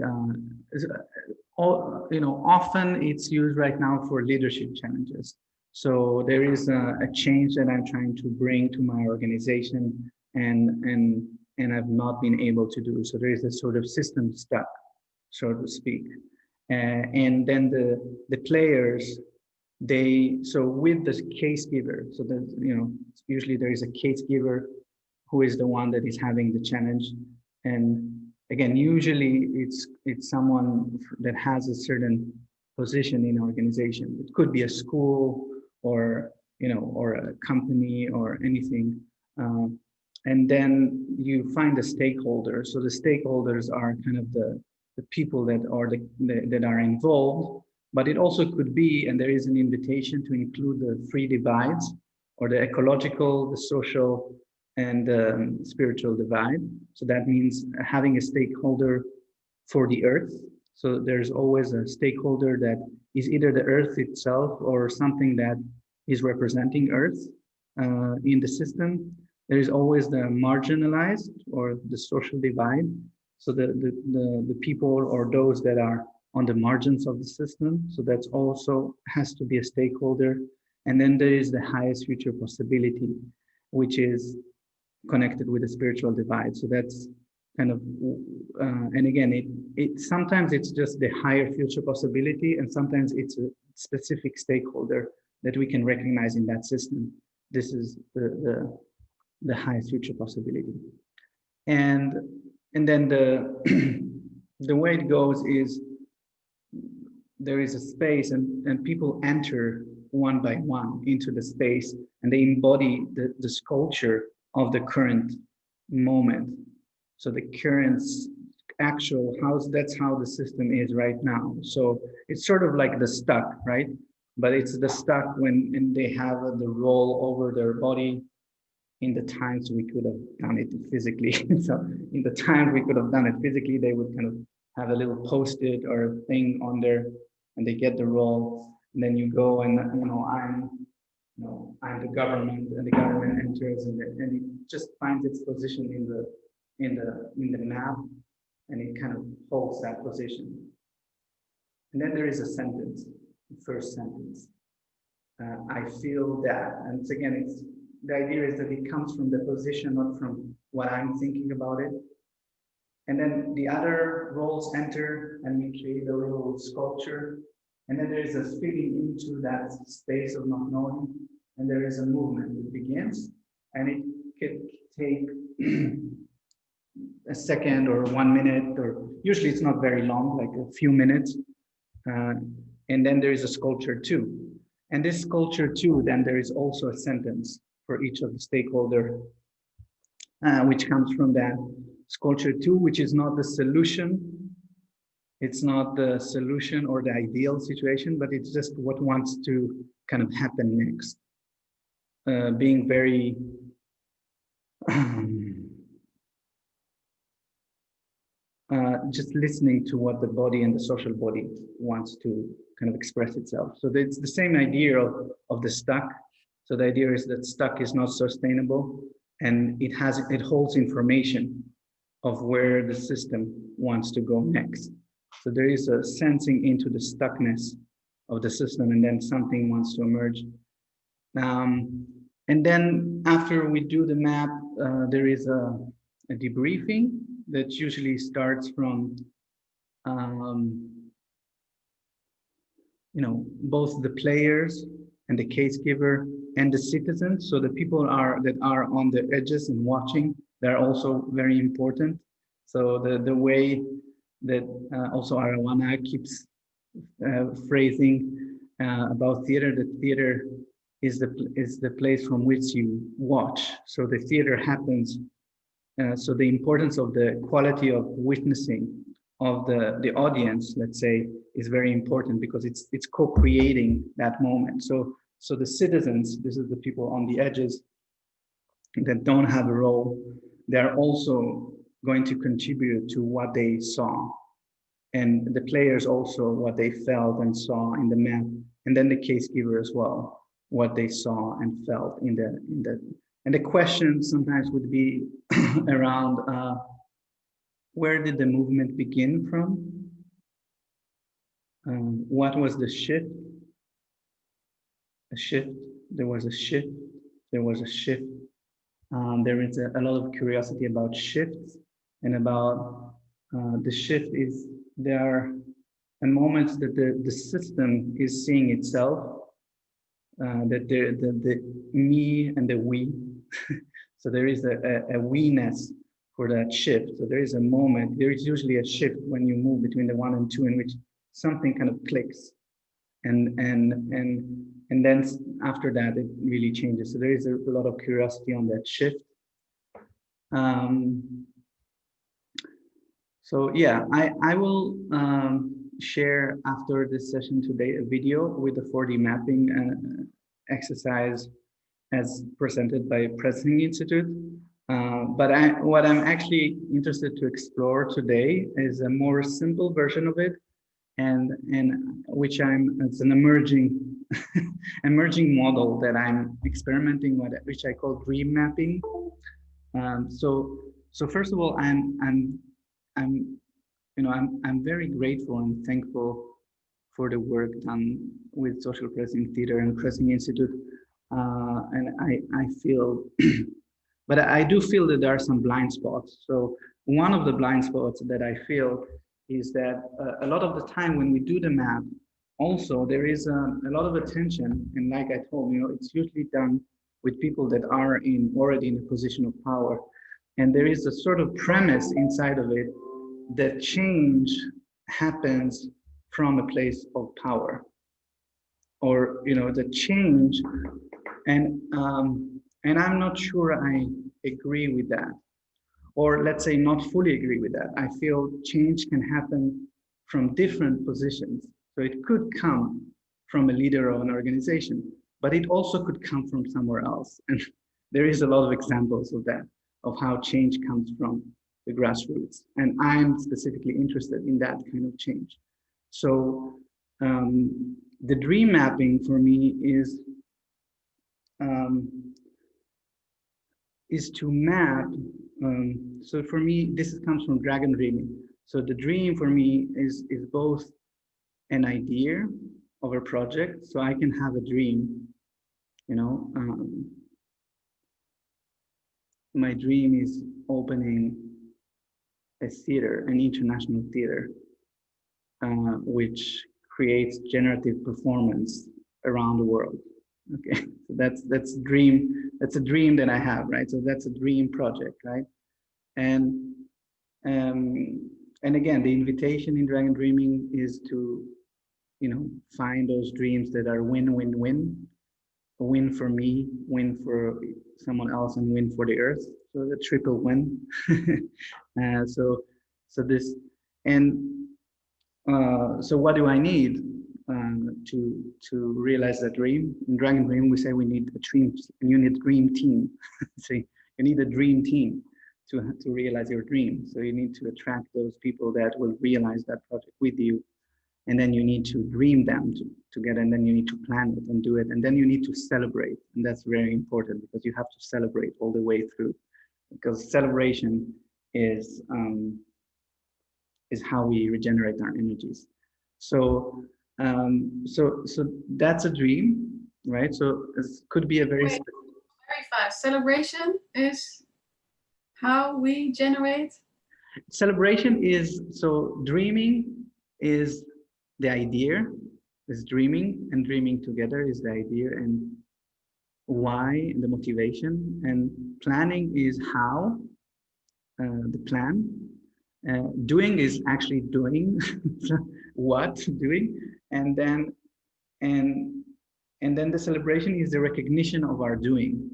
often it's used right now for leadership challenges. So there is a change that I'm trying to bring to my organization and I've not been able to do. So there is a sort of system stuck, so to speak. And then the players, so with the case giver, so that, usually there is a case giver who is the one that is having the challenge. And again, usually it's someone that has a certain position in organization. It could be a school or, or a company or anything. And then you find the stakeholders. So the stakeholders are kind of the people that are that are involved, but it also could be, and there is an invitation to include the three divides, or the ecological, the social, and the spiritual divide. So that means having a stakeholder for the earth. So there's always a stakeholder that is either the earth itself or something that is representing earth in the system. There is always the marginalized or the social divide. So the people or those that are on the margins of the system. So that's also has to be a stakeholder. And then there is the highest future possibility, which is connected with the spiritual divide. So that's kind of, and again, it sometimes it's just the higher future possibility, and sometimes it's a specific stakeholder that we can recognize in that system. This is the highest future possibility. And then the way it goes is there is a space and people enter one by one into the space and they embody the sculpture of the current moment. So the current actual that's how the system is right now. So it's sort of like the stuck, right? But it's the stuck when they have the roll over their body. In the times we could have done it physically. So in the times we could have done it physically, they would kind of have a little post-it or a thing on there, and they get the role. And then you go and I'm the government, and the government enters, and it just finds its position in the map, and it kind of holds that position. And then there is a sentence, the first sentence. I feel that, and it's the idea is that it comes from the position, not from what I'm thinking about it. And then the other roles enter and we create a little sculpture. And then there is a feeling into that space of not knowing. And there is a movement that begins. And it could take a second or 1 minute, or usually it's not very long, like a few minutes. And then there is a sculpture too. And this sculpture too, then there is also a sentence for each of the stakeholder, which comes from that sculpture too, which is not the solution. It's not the solution or the ideal situation, but it's just what wants to kind of happen next. Being very just listening to what the body and the social body wants to kind of express itself. So it's the same idea of the stuck. So the idea is that stuck is not sustainable, and it holds information of where the system wants to go next. So there is a sensing into the stuckness of the system, and then something wants to emerge. And then after we do the map, there is a debriefing that usually starts from both the players and the case giver and the citizens. So the people that are on the edges and watching, they're also very important. So the way that also Arawana keeps phrasing about theater, that theater is the place from which you watch. So the theater happens. So the importance of the quality of witnessing of the audience, let's say, is very important, because it's co-creating that moment. So the citizens, this is the people on the edges that don't have a role, they're also going to contribute to what they saw. And the players also what they felt and saw in the map, and then the case giver as well, what they saw and felt in the and the question sometimes would be around where did the movement begin from? What was the shift? A shift. There was a shift. There was a shift. There is a lot of curiosity about shifts, and about the shift is there are moments that the system is seeing itself, that the me and the we. So there is a we-ness for that shift. So there is a moment, there is usually a shift when you move between the 1 and 2 in which something kind of clicks. And then after that, it really changes. So there is a lot of curiosity on that shift. So yeah, I will share after this session today a video with the 4D mapping exercise as presented by Pressing Institute. But what I'm actually interested to explore today is a more simple version of it, and which it's an emerging model that I'm experimenting with, which I call dream mapping. So first of all, I'm very grateful and thankful for the work done with social pressing theater and Pressing Institute, and I feel, but I do feel that there are some blind spots. So one of the blind spots that I feel is that a lot of the time when we do the map, also there is a lot of attention, and like I told you, it's usually done with people that are already in a position of power, and there is a sort of premise inside of it that change happens from a place of power, or the change, and I'm not sure I agree with that, or let's say not fully agree with that. I feel change can happen from different positions. So it could come from a leader of an organization, but it also could come from somewhere else. And there is a lot of examples of that, of how change comes from the grassroots. And I'm specifically interested in that kind of change. So the dream mapping for me is to map. So for me, this comes from dragon dreaming. So the dream for me is both an idea of a project. So I can have a dream, my dream is opening a theater, an international theater, which creates generative performance around the world. Okay, so that's dream. That's a dream that I have, right? So that's a dream project, right? And and again, the invitation in Dragon Dreaming is to, you know, find those dreams that are win-win-win, a win for me, win for someone else, and win for the earth. So the triple win. So this, and so what do I need to realize that dream? In Dragon Dream, we say we need a dream, and you need a dream team. So you need a dream team to realize your dream. So you need to attract those people that will realize that project with you, and then you need to dream them together, and then you need to plan it and do it, and then you need to celebrate, and that's very important because you have to celebrate all the way through, because celebration is how we regenerate our energies. So so that's a dream, right? So it could be a very
Very fast. Celebration is how we generate.
celebration is, so dreaming is the idea, is dreaming, and dreaming together is the idea, and why, the motivation, and planning is how, the plan. Doing is actually doing what doing, and then and then the celebration is the recognition of our doing,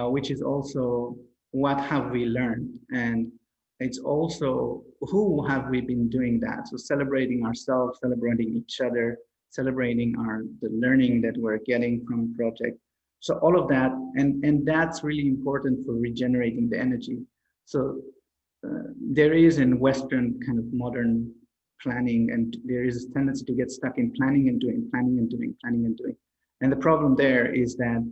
which is also what have we learned, and it's also who have we been doing that. So celebrating ourselves, celebrating each other, celebrating the learning that we're getting from a project. So all of that, and that's really important for regenerating the energy. So there is in Western kind of modern planning, and there is a tendency to get stuck in planning and doing, planning and doing, planning and doing. And the problem there is that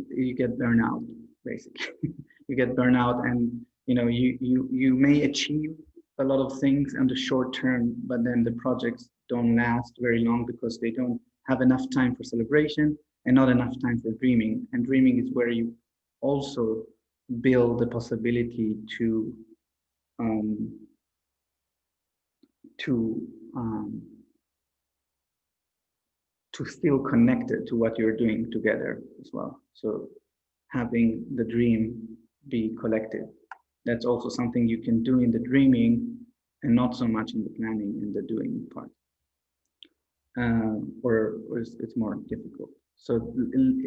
you get burnout, basically. You get burnout, and you know you may achieve a lot of things in the short term, but then the projects don't last very long because they don't have enough time for celebration and not enough time for dreaming. And dreaming is where you also build the possibility to feel connected to what you're doing together as well. So having the dream be collective, that's also something you can do in the dreaming and not so much in the planning and the doing part, or it's more difficult. So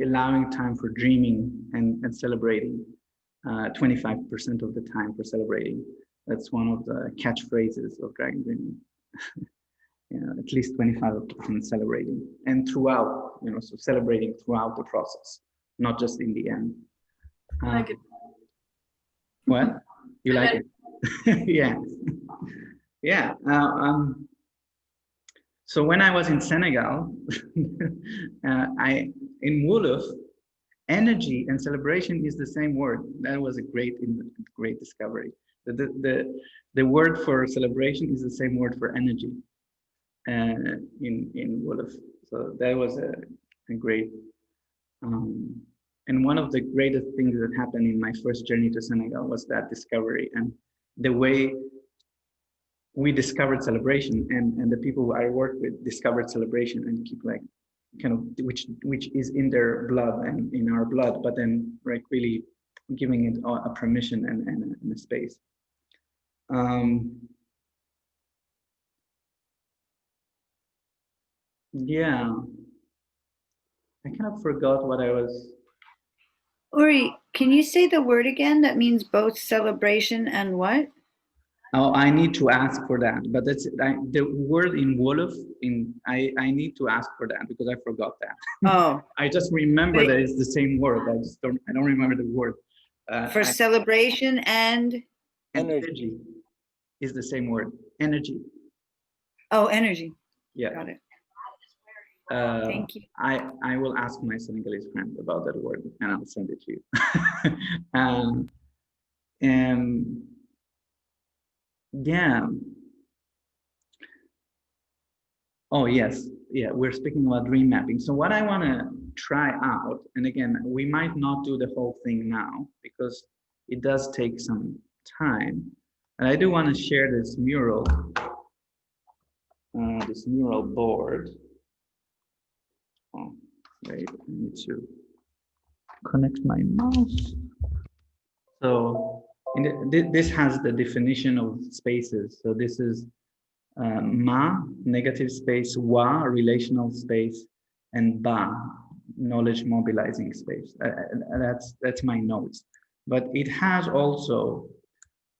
allowing time for dreaming and celebrating, 25% of the time for celebrating. That's one of the catchphrases of Dragon Dreaming. You know, at least 25% celebrating, and throughout, you know, so celebrating throughout the process, not just in the end.
I like it.
What? You like it? Yeah. Yeah. So when I was in Senegal, in Wolof, energy and celebration is the same word. That was a great discovery. The word for celebration is the same word for energy in Wolof. So that was a great, and one of the greatest things that happened in my first journey to Senegal was that discovery, and the way we discovered celebration, and the people I worked with discovered celebration and keep like kind of which is in their blood and in our blood, but then like really giving it a permission and a space. Yeah, I kind of forgot what I was.
Uri, can you say the word again? That means both celebration and what?
Oh, I need to ask for that, but that's the word in Wolof. I need to ask for that because I forgot that.
Oh,
I just remember that it's the same word. I don't remember the word.
for celebration and
energy is the same word. Energy.
oh, energy.
Yeah.
Got it.
Thank you. I will ask my Senegalese friend about that word and I'll send it to you. And yeah. Oh yes, yeah, we're speaking about dream mapping. So what I want to try out, and again, we might not do the whole thing now because it does take some time. And I do want to share this mural board. Oh, wait, I need to connect my mouse. So this has the definition of spaces. So this is ma, negative space, wa, relational space, and ba, knowledge mobilizing space. That's my notes. But it has also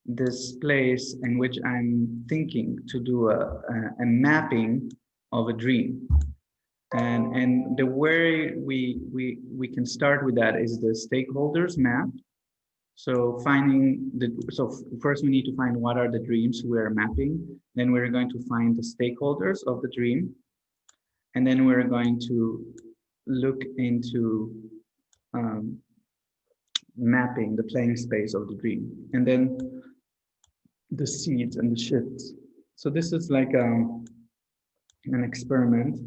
this place in which I'm thinking to do a mapping of a dream. And the way we can start with that is the stakeholders map. So first we need to find what are the dreams we are mapping. Then we're going to find the stakeholders of the dream. And then we're going to look into mapping the playing space of the dream. And then the seeds and the shifts. So this is like an experiment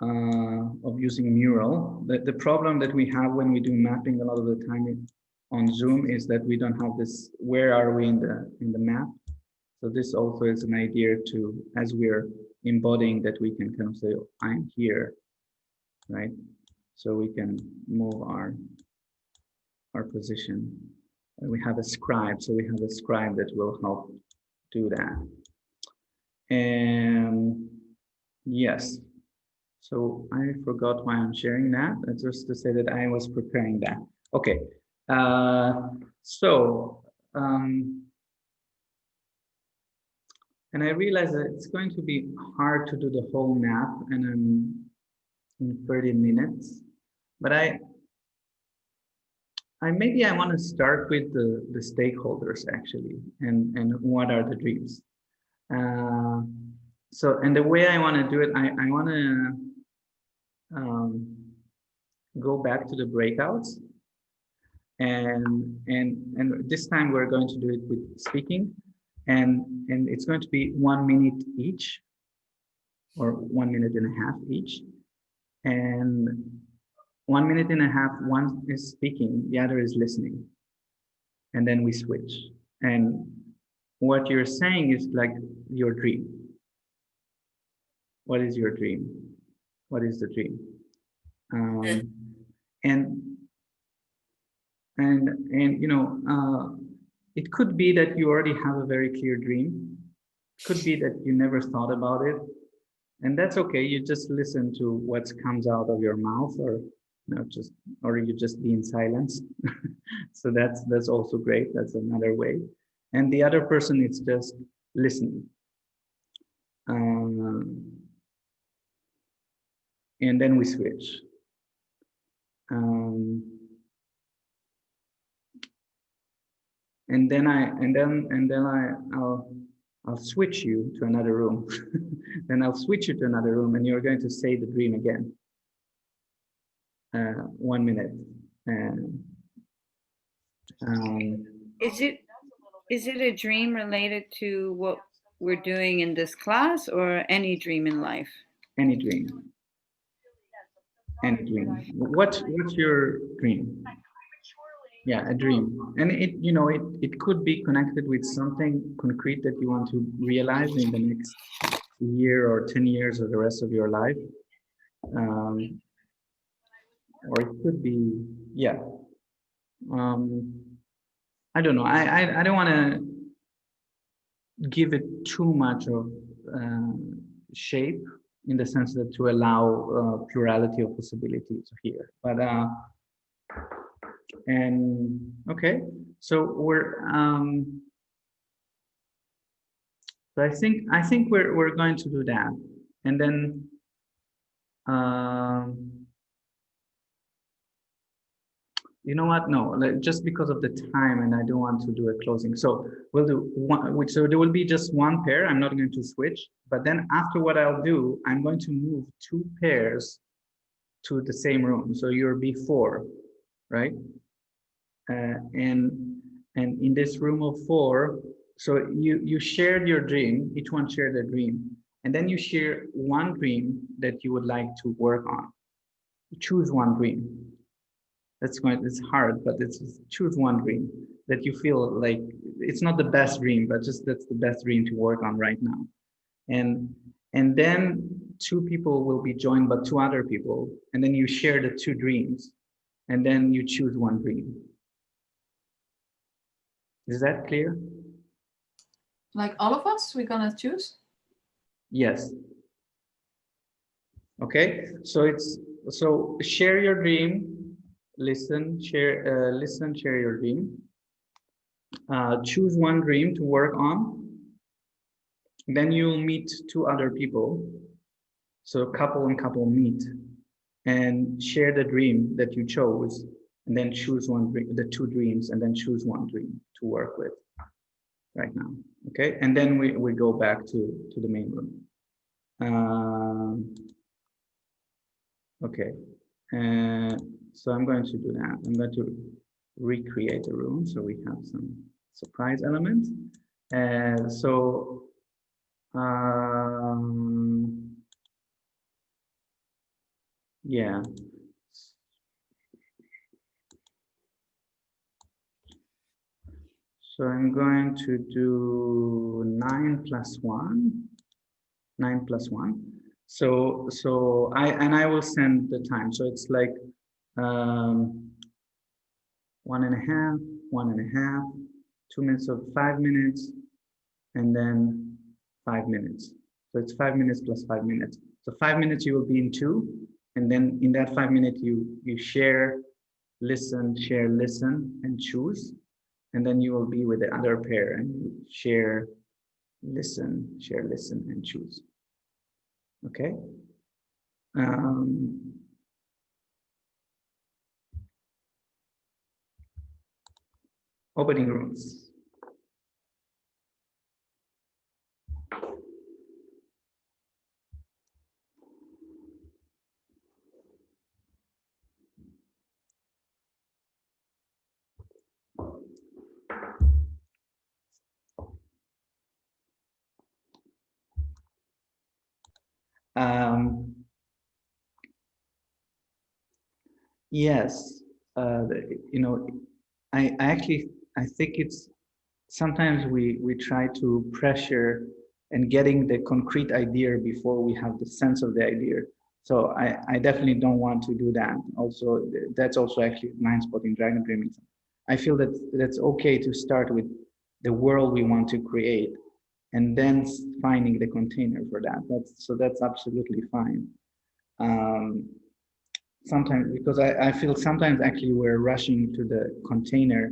of using mural. The problem that we have when we do mapping a lot of the time on Zoom is that we don't have this, where are we in the map? So this also is an idea to, as we're embodying that, we can kind of say, oh, I'm here, right? So we can move our position. And we have a scribe, so we have a scribe that will help do that. And yes, so I forgot why I'm sharing that. That's just to say that I was preparing that. Okay, and I realized that it's going to be hard to do the whole map and in 30 minutes, but maybe I want to start with the stakeholders actually, and what are the dreams. So, and the way I want to do it, I want to go back to the breakouts, and this time we're going to do it with speaking, and it's going to be 1 minute each, or 1 minute and a half each, and 1 minute and a half, one is speaking, the other is listening, and then we switch. And what you're saying is like your dream. What is your dream? What is the dream? And you know, it could be that you already have a very clear dream. It could be that you never thought about it, and that's okay. You just listen to what comes out of your mouth, or you just be in silence. So that's also great. That's another way. And the other person is just listening. And then we switch. And then I'll switch you to another room. Then I'll switch you to another room, and you're going to say the dream again. 1 minute. And
is it a dream related to what we're doing in this class, or any dream in life?
Any dream. Any dream. What's your dream? Yeah, a dream. And it could be connected with something concrete that you want to realize in the next year or 10 years or the rest of your life. Or it could be, yeah. I don't know. I don't want to give it too much of shape, in the sense that to allow plurality of possibilities here. But and okay, so we're so I think we're going to do that, and then you know what? No, just because of the time, and I don't want to do a closing. So we'll do one. So there will be just one pair. I'm not going to switch. But then after what I'll do, I'm going to move 2 pairs to the same room. So you're B4, right? And in this room of 4, so you shared your dream. Each one shared a dream, And then you share one dream that you would like to work on. Choose one dream. It's hard, but it's just choose one dream that you feel like it's not the best dream, but just that's the best dream to work on right now. And then two people will be joined by two other people, and then you share the two dreams, and then you choose one dream. Is that clear?
Like all of us, we're gonna choose?
Yes. Okay, so share your dream, listen, share your dream. Choose one dream to work on. Then you'll meet two other people. So couple and couple meet and share the dream that you chose, and then choose the two dreams, and then choose one dream to work with right now. Okay, and then we go back to the main room. Okay, so I'm going to do that. I'm going to recreate the room so we have some surprise elements. And so, yeah. So I'm going to do 9 plus 1. 9 plus 1. So I will send the time. So it's like 1.5, 1.5, 2 minutes of 5 minutes, and then 5 minutes. So it's 5 minutes plus 5 minutes. So 5 minutes you will be in 2, and then in that 5 minutes you share, listen, share, listen, and choose. And then you will be with the other pair and you share, listen, share, listen, and choose. Okay. Opening rooms. Yes, you know, I think it's sometimes we try to pressure and getting the concrete idea before we have the sense of the idea. So I definitely don't want to do that. Also, that's also actually a blind spot in Dragon Dreaming. I feel that that's okay to start with the world we want to create, and then finding the container for that. That's absolutely fine. Sometimes because I feel sometimes actually we're rushing to the container,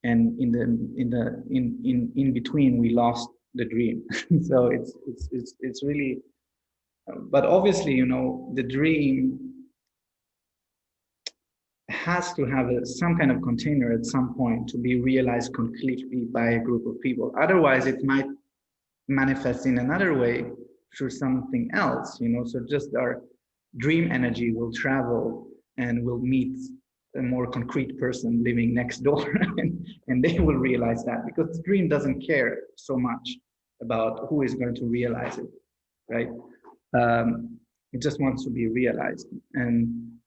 and in between we lost the dream. So it's really, but obviously, you know, the dream has to have some kind of container at some point to be realized completely by a group of people. Otherwise it might manifest in another way through something else, you know. So just our dream energy will travel and will meet a more concrete person living next door, and they will realize that, because the dream doesn't care so much about who is going to realize it, right? It just wants to be realized. And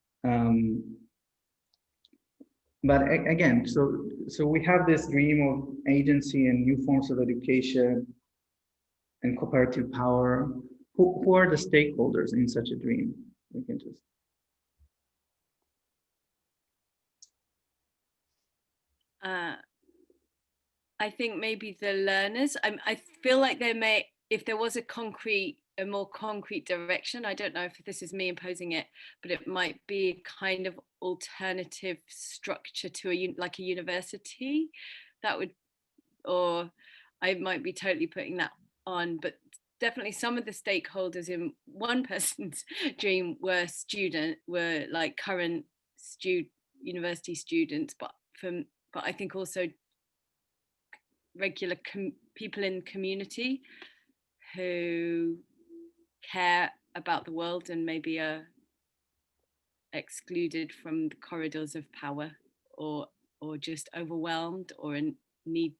but again, so we have this dream of agency and new forms of education and cooperative power. Who are the stakeholders in such a dream? We can just.
I think maybe the learners. I feel like there may, if there was a more concrete direction, I don't know if this is me imposing it, but it might be a kind of alternative structure to like a university. That would, or I might be totally putting that on, but definitely some of the stakeholders in one person's dream were like current university students, but I think also regular people in community who care about the world and maybe are excluded from the corridors of power, or just overwhelmed, or need,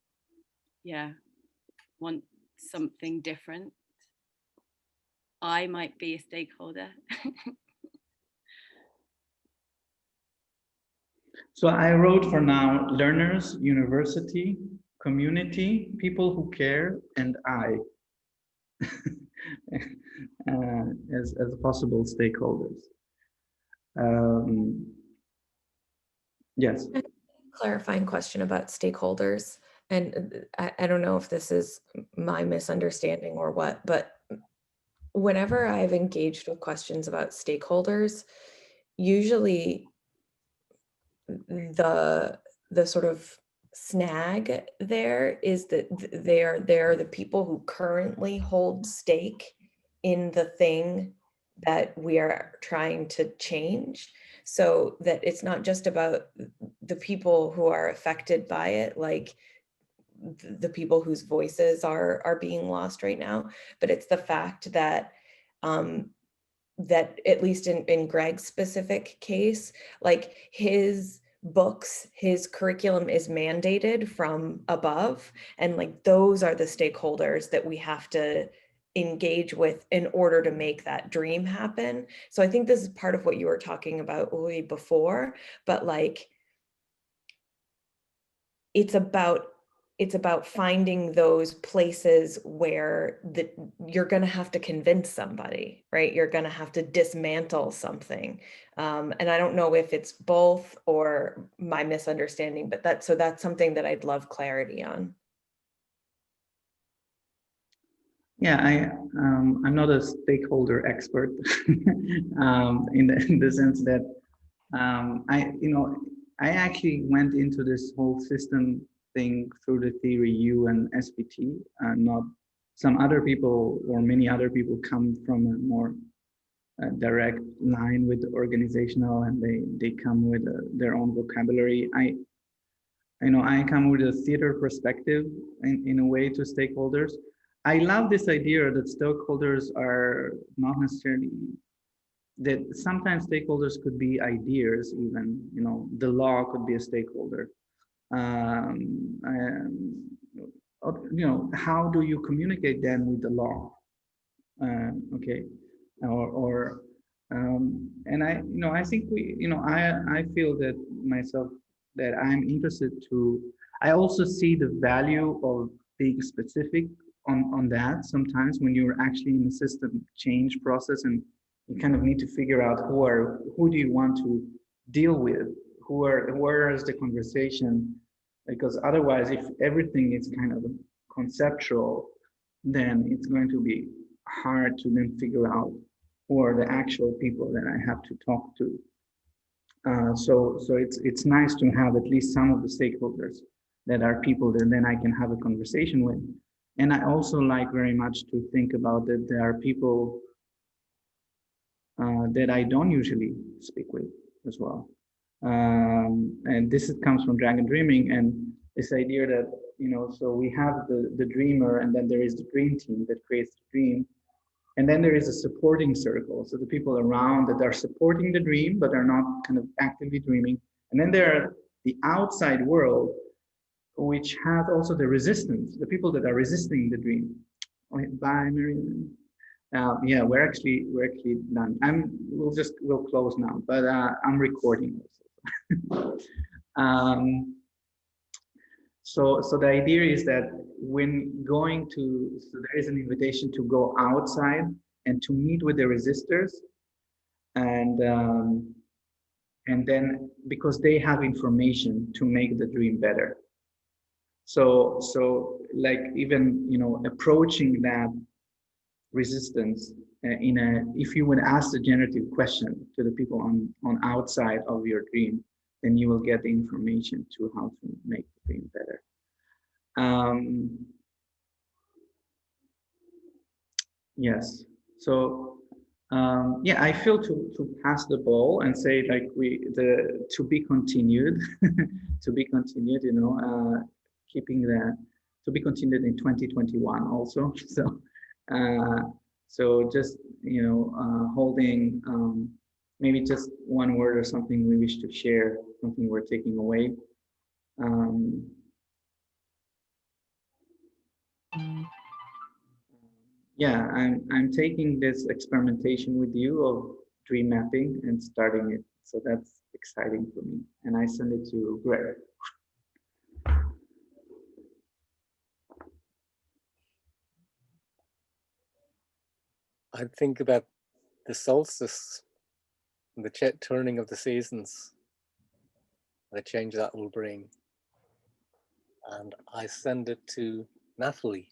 want something different. I might be a stakeholder?
So I wrote for now, learners, university, community, people who care, and I as possible stakeholders. Yes.
Clarifying question about stakeholders. And I don't know if this is my misunderstanding or what, but whenever I've engaged with questions about stakeholders, usually the sort of snag there is that they're the people who currently hold stake in the thing that we are trying to change, so that it's not just about the people who are affected by it, like the people whose voices are being lost right now, but it's the fact that that at least in Greg's specific case, like his books, his curriculum is mandated from above, and like those are the stakeholders that we have to engage with in order to make that dream happen. So I think this is part of what you were talking about, Uli, before, but like it's about finding those places where you're going to have to convince somebody, right? You're going to have to dismantle something. And I don't know if it's both or my misunderstanding, but that's something that I'd love clarity on.
Yeah, I'm not a stakeholder expert in the sense that I actually went into this whole system thing through the theory U and SPT, not some other people or many other people come from a more direct line with the organizational, and they come with their own vocabulary. I come with a theater perspective in a way to stakeholders. I love this idea that stakeholders are not necessarily, that sometimes stakeholders could be ideas even, the law could be a stakeholder. How do you communicate then with the law? Okay, and I think I feel that myself, that I'm interested to, I also see the value of being specific on that sometimes when you're actually in a system change process, and you kind of need to figure out who do you want to deal with, where is the conversation, because otherwise if everything is kind of conceptual, then it's going to be hard to then figure out who are the actual people that I have to talk to. So it's nice to have at least some of the stakeholders that are people that then I can have a conversation with. And I also like very much to think about that there are people that I don't usually speak with as well. And this comes from Dragon Dreaming and this idea that, so we have the dreamer, and then there is the dream team that creates the dream. And then there is a supporting circle. So the people around that are supporting the dream, but are not kind of actively dreaming. And then there are the outside world, which has also the resistance, the people that are resisting the dream. Okay, bye, Marianne. Yeah, we're actually done. We'll close now, but I'm recording also. So the idea is that when going to, so there is an invitation to go outside and to meet with the resistors, and then because they have information to make the dream better. So like even approaching that resistance if you would ask the generative question to the people on outside of your dream, then you will get the information to how to make the dream better. Yes. So yeah, I feel to pass the ball and say like to be continued, to be continued. Keeping the to be continued in 2021 also. So just holding maybe just one word or something we wish to share, something we're taking away. yeah, I'm taking this experimentation with you of dream mapping and starting it. So that's exciting for me. And I send it to Greg.
I think about the solstice and the turning of the seasons, the change that will bring. And I send it to Natalie.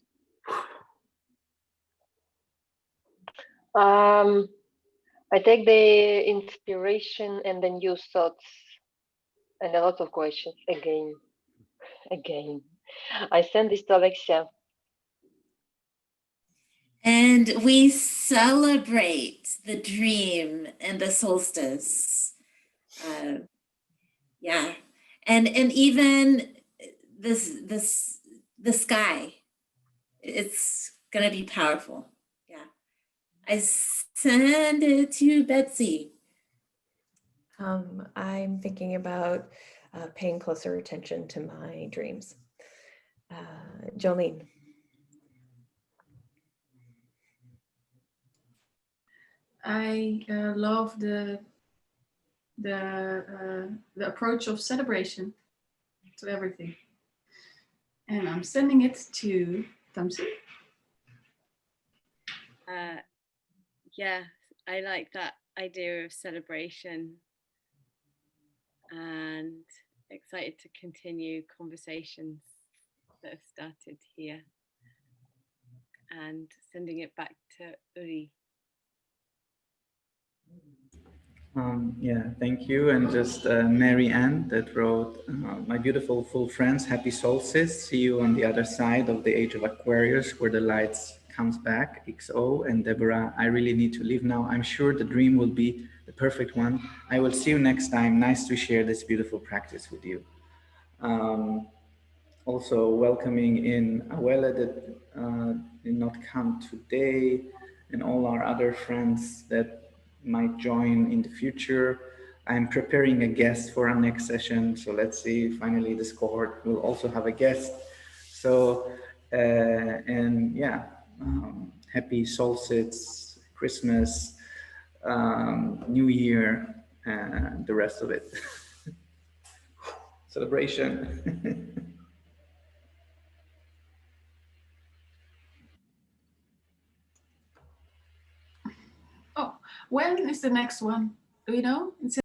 I take the inspiration and the new thoughts and a lot of questions again. I send this to Alexia.
And we celebrate the dream and the solstice. Yeah. And even the sky. It's gonna be powerful. Yeah. I send it to Betsy.
I'm thinking about paying closer attention to my dreams. Jolene.
I love the approach of celebration to everything, and I'm sending it to Tamsin.
Yeah, I like that idea of celebration and excited to continue conversations that have started here, and sending it back to Uri.
Yeah, thank you. And just Mary Ann that wrote, my beautiful full friends, happy solstice. See you on the other side of the age of Aquarius where the lights comes back, XO. And Deborah, I really need to leave now. I'm sure the dream will be the perfect one. I will see you next time. Nice to share this beautiful practice with you. Also welcoming in Awela that did not come today, and all our other friends that might join in the future. I'm preparing a guest for our next session, so let's see, finally this cohort will also have a guest. So, and yeah, happy solstice, Christmas, New Year, and the rest of it. Celebration.
Oh, when is the next one? Do you know? It's